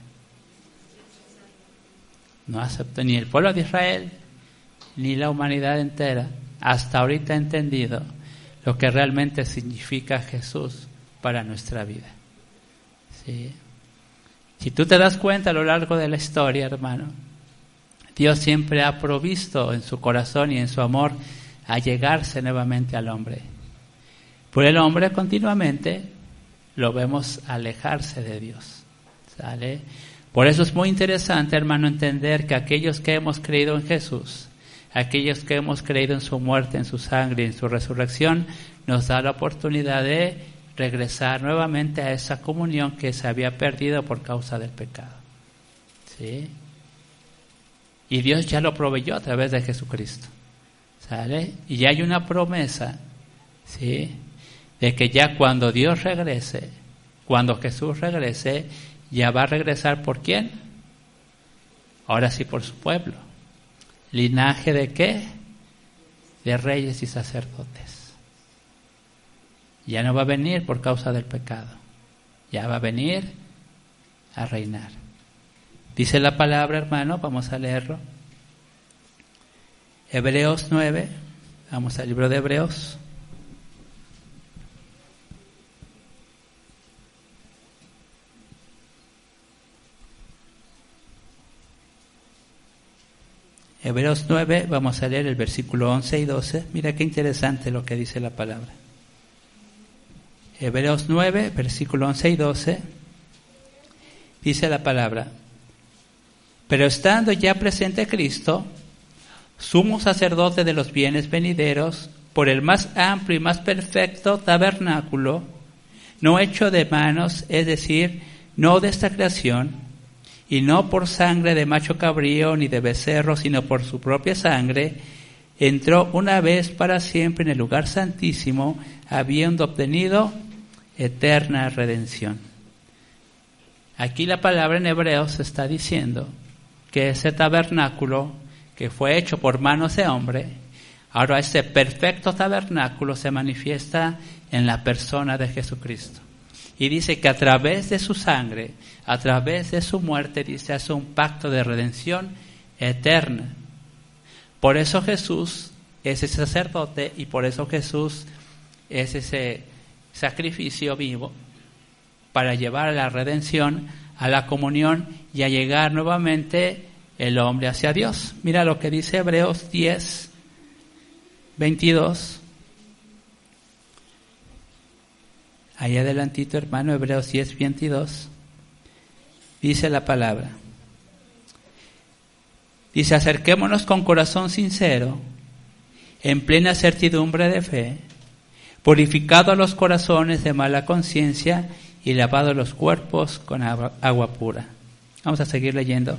Speaker 1: No aceptó, ni el pueblo de Israel, ni la humanidad entera, hasta ahorita ha entendido lo que realmente significa Jesús para nuestra vida. ¿Sí? Si tú te das cuenta a lo largo de la historia, hermano, Dios siempre ha provisto en su corazón y en su amor a llegarse nuevamente al hombre. Por el hombre continuamente lo vemos alejarse de Dios. ¿Sale? Por eso es muy interesante, hermano, entender que aquellos que hemos creído en Jesús, aquellos que hemos creído en su muerte, en su sangre y en su resurrección, nos da la oportunidad de regresar nuevamente a esa comunión que se había perdido por causa del pecado. ¿Sí? Y Dios ya lo proveyó a través de Jesucristo. ¿Sale? Y ya hay una promesa, ¿sí?, de que ya cuando Dios regrese, cuando Jesús regrese, ya va a regresar ¿por quién? Ahora sí, por su pueblo. ¿Linaje de qué? De reyes y sacerdotes. Ya no va a venir por causa del pecado. Ya va a venir a reinar. Dice la palabra, hermano, vamos a leerlo. Hebreos 9, vamos al libro de Hebreos. Hebreos 9, vamos a leer el versículo 11 y 12. Mira qué interesante lo que dice la palabra. Hebreos 9, versículo 11 y 12, dice la palabra: pero estando ya presente Cristo, sumo sacerdote de los bienes venideros, por el más amplio y más perfecto tabernáculo, no hecho de manos, es decir, no de esta creación, y no por sangre de macho cabrío ni de becerro, sino por su propia sangre, entró una vez para siempre en el lugar santísimo, habiendo obtenido eterna redención. Aquí la palabra en Hebreos está diciendo que ese tabernáculo que fue hecho por manos de hombre, ahora ese perfecto tabernáculo se manifiesta en la persona de Jesucristo. Y dice que a través de su sangre, a través de su muerte, dice, hace un pacto de redención eterna. Por eso Jesús es ese sacerdote y por eso Jesús es ese sacrificio vivo para llevar a la redención, a la comunión y a llegar nuevamente el hombre hacia Dios. Mira lo que dice Hebreos 10, 22. Ahí adelantito, hermano, Hebreos 10, 22. Dice la palabra. Dice, acerquémonos con corazón sincero, en plena certidumbre de fe, purificados los corazones de mala conciencia y lavados los cuerpos con agua pura. Vamos a seguir leyendo.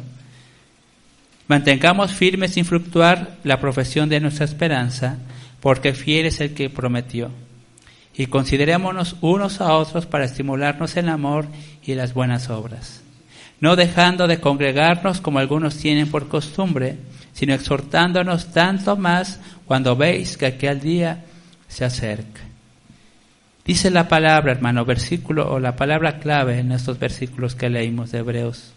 Speaker 1: Mantengamos firme sin fluctuar la profesión de nuestra esperanza, porque fiel es el que prometió. Y considerémonos unos a otros para estimularnos en amor y las buenas obras, no dejando de congregarnos como algunos tienen por costumbre, sino exhortándonos tanto más cuando veis que aquel día se acerca. Dice la palabra, hermano, versículo o la palabra clave en estos versículos que leímos de Hebreos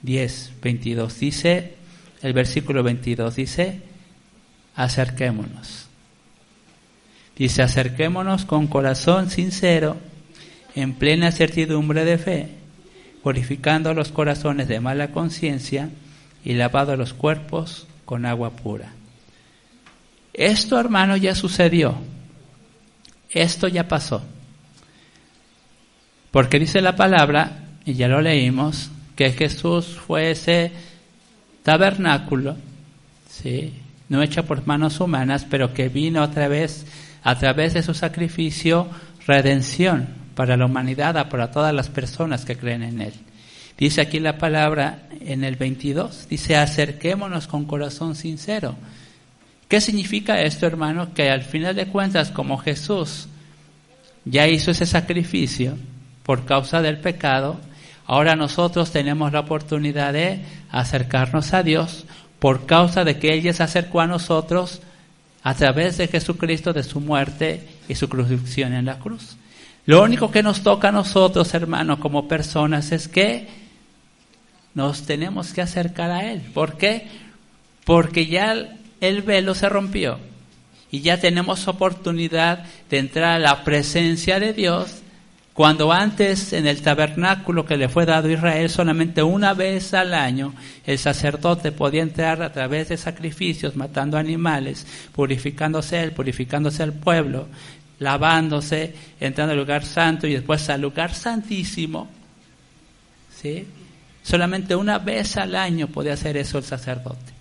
Speaker 1: 10, 22. Dice, el versículo 22 dice, acerquémonos. Dice, acerquémonos con corazón sincero, en plena certidumbre de fe, purificando los corazones de mala conciencia y lavando los cuerpos con agua pura. Esto, hermano, ya sucedió. Esto ya pasó. Porque dice la palabra, y ya lo leímos, que Jesús fue ese tabernáculo, ¿sí?, no hecho por manos humanas, pero que vino otra vez a través de su sacrificio, redención para la humanidad, para todas las personas que creen en Él. Dice aquí la palabra en el 22, dice, acerquémonos con corazón sincero. ¿Qué significa esto, hermano? Que al final de cuentas, como Jesús ya hizo ese sacrificio por causa del pecado, ahora nosotros tenemos la oportunidad de acercarnos a Dios por causa de que Él ya se acercó a nosotros a través de Jesucristo, de su muerte y su crucifixión en la cruz. Lo único que nos toca a nosotros, hermanos, como personas, es que nos tenemos que acercar a Él. ¿Por qué? Porque ya el velo se rompió y ya tenemos oportunidad de entrar a la presencia de Dios, cuando antes en el tabernáculo que le fue dado a Israel solamente una vez al año el sacerdote podía entrar a través de sacrificios, matando animales, purificándose él, purificándose el pueblo, lavándose, entrando al lugar santo y después al lugar santísimo, ¿sí? Solamente una vez al año podía hacer eso el sacerdote.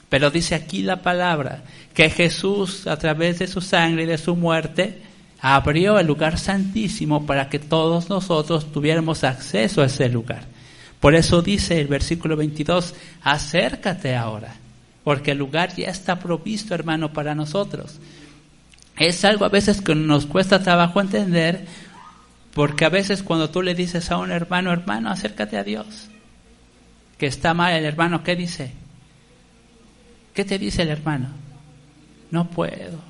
Speaker 1: Pero dice aquí la palabra que Jesús, a través de su sangre y de su muerte, abrió el lugar santísimo para que todos nosotros tuviéramos acceso a ese lugar. Por eso dice el versículo 22, acércate ahora, porque el lugar ya está provisto, hermano, para nosotros. Es algo a veces que nos cuesta trabajo entender, porque a veces cuando tú le dices a un hermano, hermano, acércate a Dios, que está mal el hermano, ¿qué dice? ¿Qué te dice el hermano? No puedo.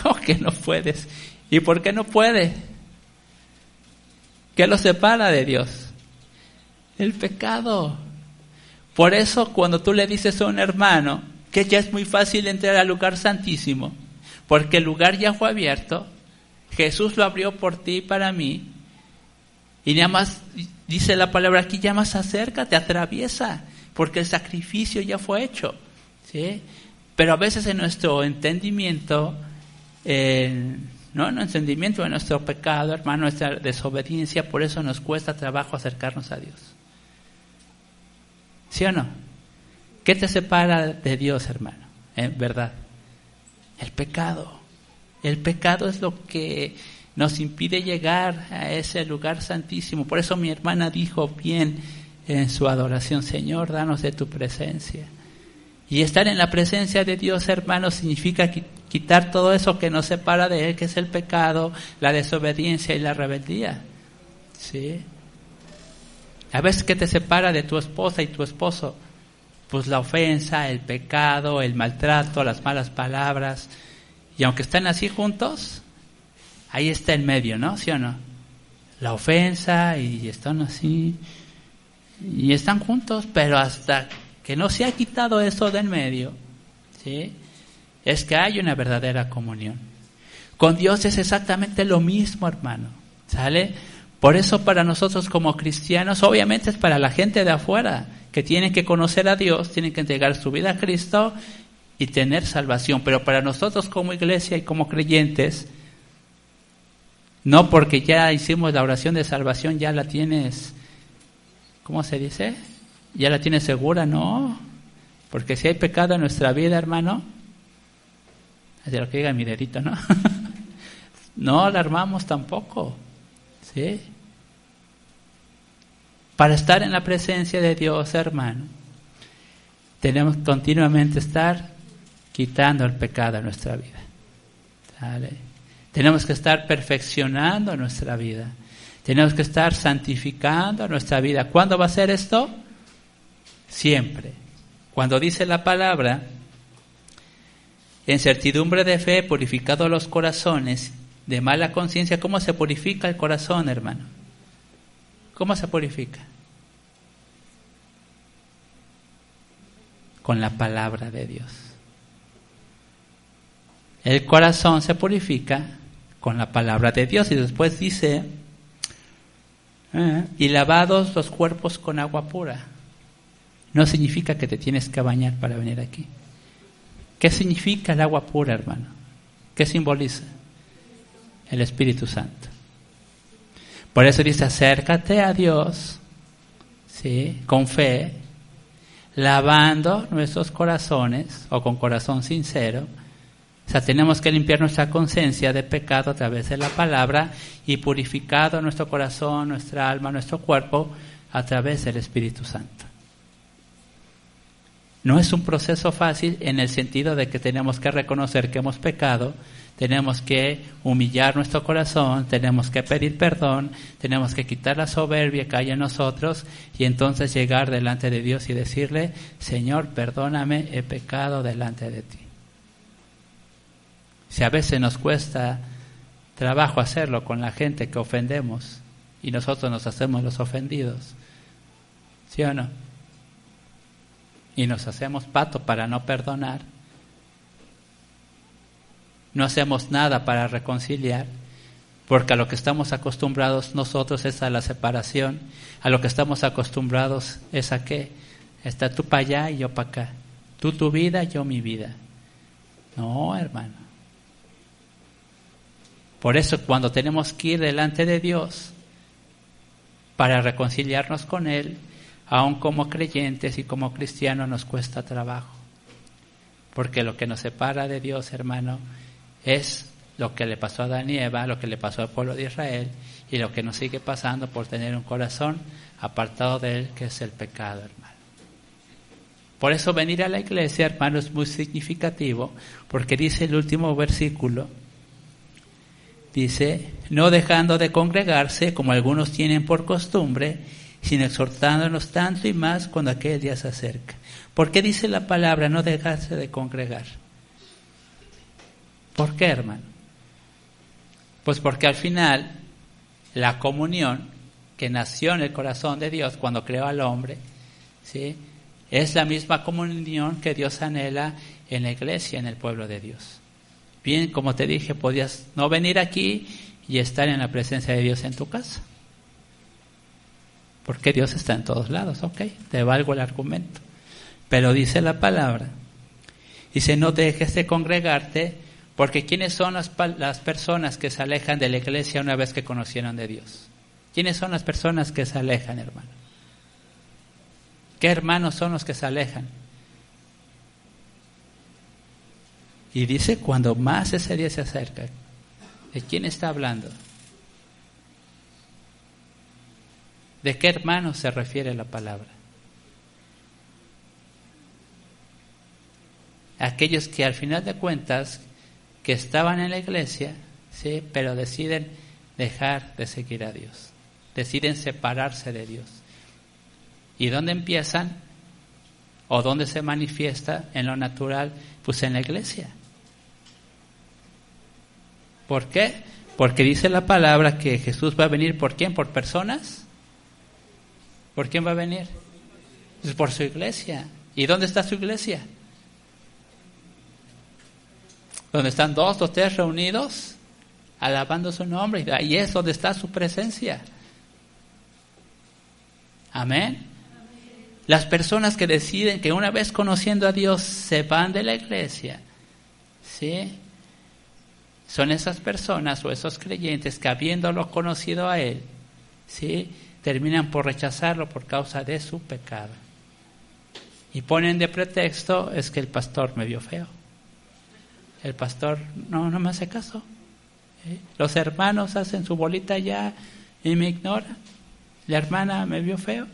Speaker 1: ¿Cómo que no puedes? ¿Y por qué no puede? ¿Qué lo separa de Dios? El pecado. Por eso cuando tú le dices a un hermano que ya es muy fácil entrar al lugar santísimo, porque el lugar ya fue abierto, Jesús lo abrió por ti y para mí, y nada más dice la palabra aquí, ya más acércate, atraviesa, porque el sacrificio ya fue hecho, ¿sí? Pero a veces en nuestro entendimiento, no en nuestro entendimiento, en nuestro pecado, hermano, nuestra desobediencia, por eso nos cuesta trabajo acercarnos a Dios. ¿Sí o no? ¿Qué te separa de Dios, hermano? ¿Verdad? El pecado. El pecado es lo que nos impide llegar a ese lugar santísimo. Por eso mi hermana dijo bien en su adoración, Señor, danos de tu presencia. Y estar en la presencia de Dios, hermano, significa quitar todo eso que nos separa de Él, que es el pecado, la desobediencia y la rebeldía. ¿Sí? A veces, ¿qué te separa de tu esposa y tu esposo? Pues la ofensa, el pecado, el maltrato, las malas palabras. Y aunque están así juntos, ahí está el medio, ¿no? ¿Sí o no? La ofensa y están así, y están juntos, pero hasta que no se ha quitado eso del medio, ¿sí?, es que hay una verdadera comunión. Con Dios es exactamente lo mismo, hermano, ¿sale? Por eso para nosotros como cristianos, obviamente es para la gente de afuera, que tienen que conocer a Dios, tienen que entregar su vida a Cristo y tener salvación. Pero para nosotros como iglesia y como creyentes, no porque ya hicimos la oración de salvación, ya la tienes, ¿cómo se dice? Ya la tienes segura, no. Porque si hay pecado en nuestra vida, hermano, es de lo que diga mi dedito, ¿no? No la armamos tampoco, ¿sí? Para estar en la presencia de Dios, hermano, tenemos continuamente estar quitando el pecado de nuestra vida. ¿Sale? Tenemos que estar perfeccionando nuestra vida. Tenemos que estar santificando nuestra vida. ¿Cuándo va a ser esto? Siempre. Cuando dice la palabra, en certidumbre de fe, purificados los corazones, de mala conciencia. ¿Cómo se purifica el corazón, hermano? ¿Cómo se purifica? Con la palabra de Dios. El corazón se purifica con la palabra de Dios. Y después dice, y lavados los cuerpos con agua pura. No significa que te tienes que bañar para venir aquí. ¿Qué significa el agua pura, hermano? ¿Qué simboliza? El Espíritu Santo. Por eso dice, acércate a Dios, ¿sí? Con fe, lavando nuestros corazones, o con corazón sincero. O sea, tenemos que limpiar nuestra conciencia de pecado a través de la palabra y purificado nuestro corazón, nuestra alma, nuestro cuerpo a través del Espíritu Santo. No es un proceso fácil en el sentido de que tenemos que reconocer que hemos pecado, tenemos que humillar nuestro corazón, tenemos que pedir perdón, tenemos que quitar la soberbia que hay en nosotros y entonces llegar delante de Dios y decirle, Señor, perdóname, he pecado delante de ti. Si a veces nos cuesta trabajo hacerlo con la gente que ofendemos y nosotros nos hacemos los ofendidos, ¿sí o no? Y nos hacemos pato para no perdonar, no hacemos nada para reconciliar, porque a lo que estamos acostumbrados nosotros es a la separación, a lo que estamos acostumbrados es a qué, está tú para allá y yo para acá, tú tu vida, yo mi vida. No, hermano. Por eso cuando tenemos que ir delante de Dios para reconciliarnos con Él, aun como creyentes y como cristianos nos cuesta trabajo. Porque lo que nos separa de Dios, hermano, es lo que le pasó a Adán y Eva, lo que le pasó al pueblo de Israel y lo que nos sigue pasando por tener un corazón apartado de Él, que es el pecado, hermano. Por eso venir a la iglesia, hermano, es muy significativo, porque dice el último versículo, dice, no dejando de congregarse como algunos tienen por costumbre, sino exhortándonos tanto y más cuando aquel día se acerca. ¿Por qué dice la palabra no dejarse de congregar? ¿Por qué, hermano? Pues porque al final la comunión que nació en el corazón de Dios cuando creó al hombre, ¿sí?, es la misma comunión que Dios anhela en la iglesia, en el pueblo de Dios. Bien, como te dije, podías no venir aquí y estar en la presencia de Dios en tu casa. Porque Dios está en todos lados, ok, te valgo el argumento. Pero dice la palabra, dice, no dejes de congregarte, porque ¿quiénes son las personas que se alejan de la iglesia una vez que conocieron de Dios? ¿Quiénes son las personas que se alejan, hermano? ¿Qué hermanos son los que se alejan? Y dice, cuando más ese día se acerca, ¿de quién está hablando? ¿De qué hermanos se refiere la palabra? Aquellos que al final de cuentas, que estaban en la iglesia, sí, pero deciden dejar de seguir a Dios, deciden separarse de Dios. ¿Y dónde empiezan? ¿O dónde se manifiesta en lo natural? Pues en la iglesia. ¿Por qué? Porque dice la palabra que Jesús va a venir, ¿por quién? ¿Por personas? ¿Por quién va a venir? Pues por su iglesia. ¿Y dónde está su iglesia? Donde están 2 o 3 reunidos, alabando su nombre, y ahí es donde está su presencia. Amén. Las personas que deciden que una vez conociendo a Dios se van de la iglesia, ¿sí? Son esas personas o esos creyentes que habiéndolo conocido a Él, ¿sí? Terminan por rechazarlo por causa de su pecado. Y ponen de pretexto, es que el pastor me vio feo. El pastor no me hace caso. Los hermanos hacen su bolita ya y me ignoran. La hermana me vio feo.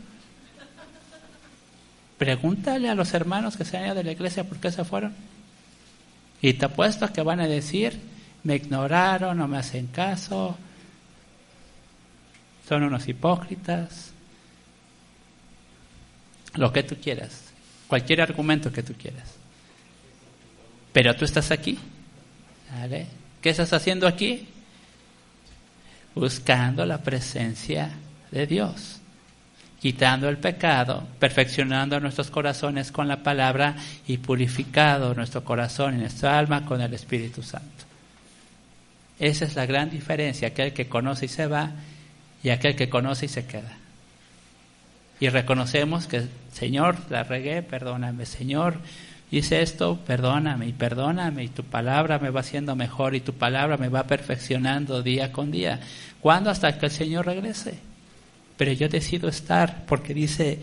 Speaker 1: Pregúntale a los hermanos que se han ido de la iglesia por qué se fueron. Y te apuesto a que van a decir, me ignoraron, no me hacen caso, son unos hipócritas, lo que tú quieras, cualquier argumento que tú quieras. Pero tú estás aquí, ¿vale? ¿Qué estás haciendo aquí? Buscando la presencia de Dios, quitando el pecado, perfeccionando nuestros corazones con la palabra y purificando nuestro corazón y nuestra alma con el Espíritu Santo. Esa es la gran diferencia, aquel que conoce y se va y aquel que conoce y se queda. Y reconocemos que, Señor, la regué, perdóname, Señor, hice esto, perdóname, y tu palabra me va haciendo mejor y tu palabra me va perfeccionando día con día. ¿Cuándo? Hasta que el Señor regrese. Pero yo decido estar, porque dice,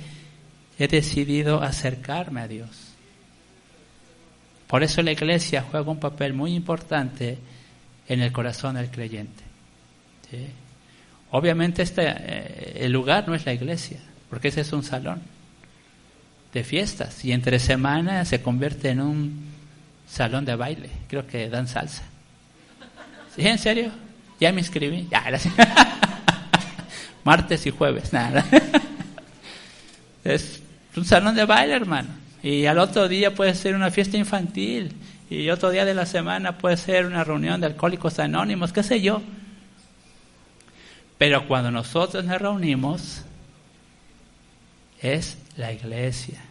Speaker 1: he decidido acercarme a Dios. Por eso la iglesia juega un papel muy importante en el corazón del creyente. ¿Sí? Obviamente el lugar no es la iglesia, porque ese es un salón de fiestas y entre semana se convierte en un salón de baile. Creo que dan salsa. ¿Sí? ¿En serio? Ya me inscribí. Ya, martes y jueves. Nada. Es un salón de baile, hermano. Y al otro día puede ser una fiesta infantil. Y otro día de la semana puede ser una reunión de Alcohólicos Anónimos, qué sé yo. Pero cuando nosotros nos reunimos, es la iglesia.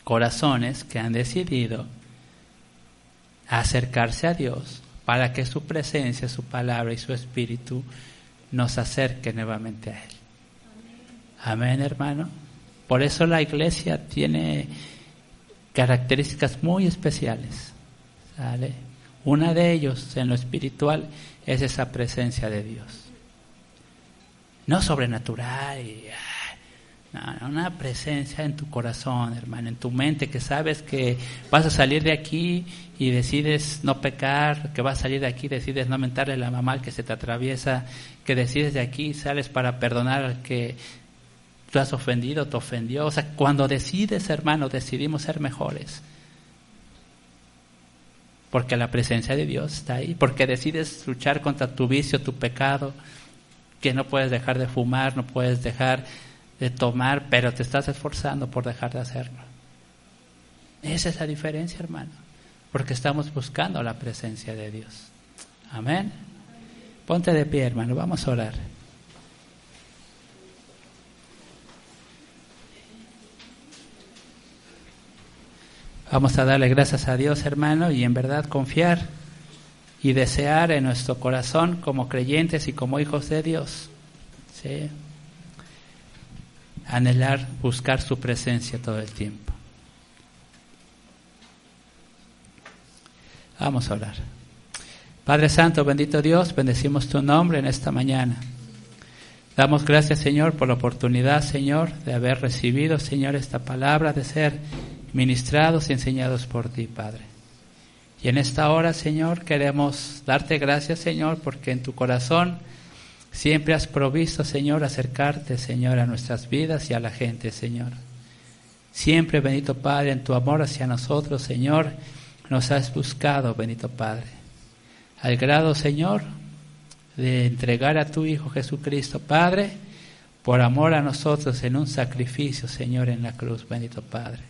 Speaker 1: Corazones que han decidido acercarse a Dios para que su presencia, su palabra y su espíritu nos acerque nuevamente a Él. Amén, hermano. Por eso la iglesia tiene características muy especiales, ¿sale? Una de ellos en lo espiritual es esa presencia de Dios. No sobrenatural, no, una presencia en tu corazón, hermano, en tu mente, que sabes que vas a salir de aquí y decides no pecar, que vas a salir de aquí y decides no mentarle a la mamá al que se te atraviesa, que decides de aquí y sales para perdonar al que tú has ofendido, te ofendió. O sea, cuando decides, hermano, decidimos ser mejores. Porque la presencia de Dios está ahí. Porque decides luchar contra tu vicio, tu pecado, que no puedes dejar de fumar, no puedes dejar de tomar, pero te estás esforzando por dejar de hacerlo. Esa es la diferencia, hermano. Porque estamos buscando la presencia de Dios. Amén. Ponte de pie, hermano, vamos a orar. Vamos a darle gracias a Dios, hermano, y en verdad confiar y desear en nuestro corazón como creyentes y como hijos de Dios, ¿sí? Anhelar, buscar su presencia todo el tiempo. Vamos a orar. Padre Santo, bendito Dios, bendecimos tu nombre en esta mañana. Damos gracias, Señor, por la oportunidad, Señor, de haber recibido, Señor, esta palabra, de ser ministrados y enseñados por ti, Padre. Y en esta hora, Señor, queremos darte gracias, Señor, porque en tu corazón siempre has provisto, Señor, acercarte, Señor, a nuestras vidas y a la gente, Señor. Siempre, bendito Padre, en tu amor hacia nosotros, Señor, nos has buscado, bendito Padre. Al grado, Señor, de entregar a tu Hijo Jesucristo, Padre, por amor a nosotros en un sacrificio, Señor, en la cruz, bendito Padre.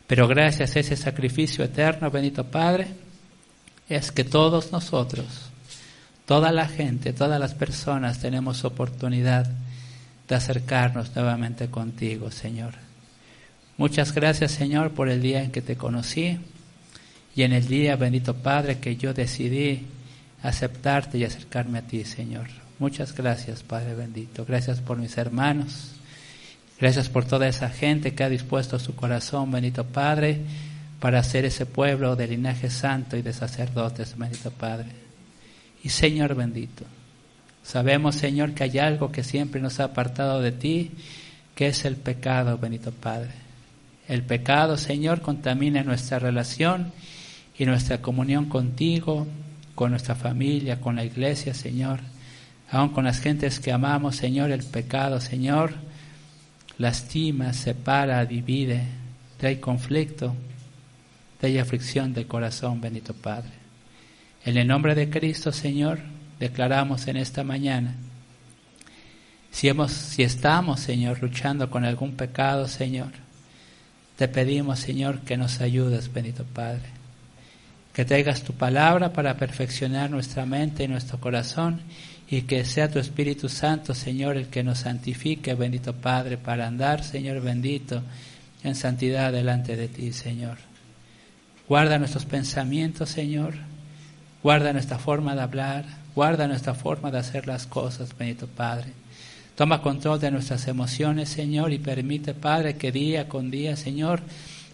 Speaker 1: Pero gracias a ese sacrificio eterno, bendito Padre, es que todos nosotros, toda la gente, todas las personas tenemos oportunidad de acercarnos nuevamente contigo, Señor. Muchas gracias, Señor, por el día en que te conocí y en el día, bendito Padre, que yo decidí aceptarte y acercarme a ti, Señor. Muchas gracias, Padre bendito. Gracias por mis hermanos. Gracias por toda esa gente que ha dispuesto su corazón, bendito Padre, para hacer ese pueblo de linaje santo y de sacerdotes, bendito Padre. Y Señor bendito, sabemos, Señor, que hay algo que siempre nos ha apartado de ti, que es el pecado, bendito Padre. El pecado, Señor, contamina nuestra relación y nuestra comunión contigo, con nuestra familia, con la iglesia, Señor. Aún con las gentes que amamos, Señor, el pecado, Señor, lastima, separa, divide, trae conflicto, trae aflicción del corazón, bendito Padre. En el nombre de Cristo, Señor, declaramos en esta mañana, si estamos, Señor, luchando con algún pecado, Señor, te pedimos, Señor, que nos ayudes, bendito Padre. Que traigas tu palabra para perfeccionar nuestra mente y nuestro corazón, y que sea tu Espíritu Santo, Señor, el que nos santifique, bendito Padre, para andar, Señor bendito, en santidad delante de ti, Señor. Guarda nuestros pensamientos, Señor. Guarda nuestra forma de hablar. Guarda nuestra forma de hacer las cosas, bendito Padre. Toma control de nuestras emociones, Señor, y permite, Padre, que día con día, Señor,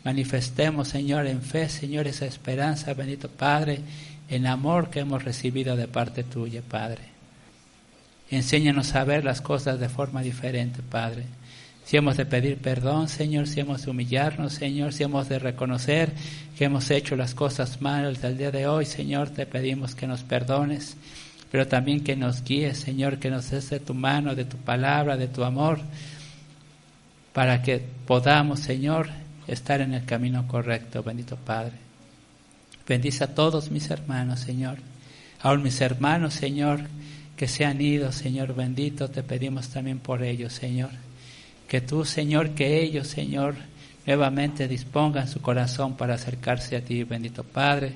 Speaker 1: manifestemos, Señor, en fe, Señor, esa esperanza, bendito Padre, en amor que hemos recibido de parte tuya, Padre. Enséñanos a ver las cosas de forma diferente, Padre. Si hemos de pedir perdón, Señor, si hemos de humillarnos, Señor, si hemos de reconocer que hemos hecho las cosas mal del día de hoy, Señor, te pedimos que nos perdones, pero también que nos guíes, Señor, que nos des de tu mano, de tu palabra, de tu amor, para que podamos, Señor, estar en el camino correcto, bendito Padre. Bendice a todos mis hermanos, Señor. Aún mis hermanos, Señor, que se han ido, Señor bendito, te pedimos también por ellos, Señor. Que tú, Señor, que ellos, Señor, nuevamente dispongan su corazón para acercarse a ti, bendito Padre,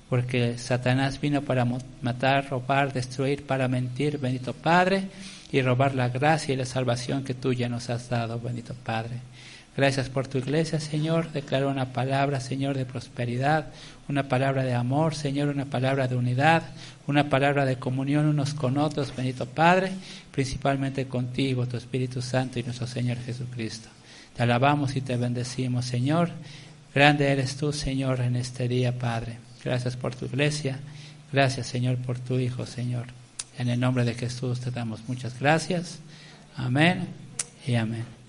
Speaker 1: porque Satanás vino para matar, robar, destruir, para mentir, bendito Padre, y robar la gracia y la salvación que tú ya nos has dado, bendito Padre. Gracias por tu iglesia, Señor. Declaro una palabra, Señor, de prosperidad, una palabra de amor, Señor, una palabra de unidad, una palabra de comunión unos con otros, bendito Padre, principalmente contigo, tu Espíritu Santo y nuestro Señor Jesucristo. Te alabamos y te bendecimos, Señor. Grande eres tú, Señor, en este día, Padre. Gracias por tu iglesia. Gracias, Señor, por tu Hijo, Señor. En el nombre de Jesús te damos muchas gracias. Amén y amén.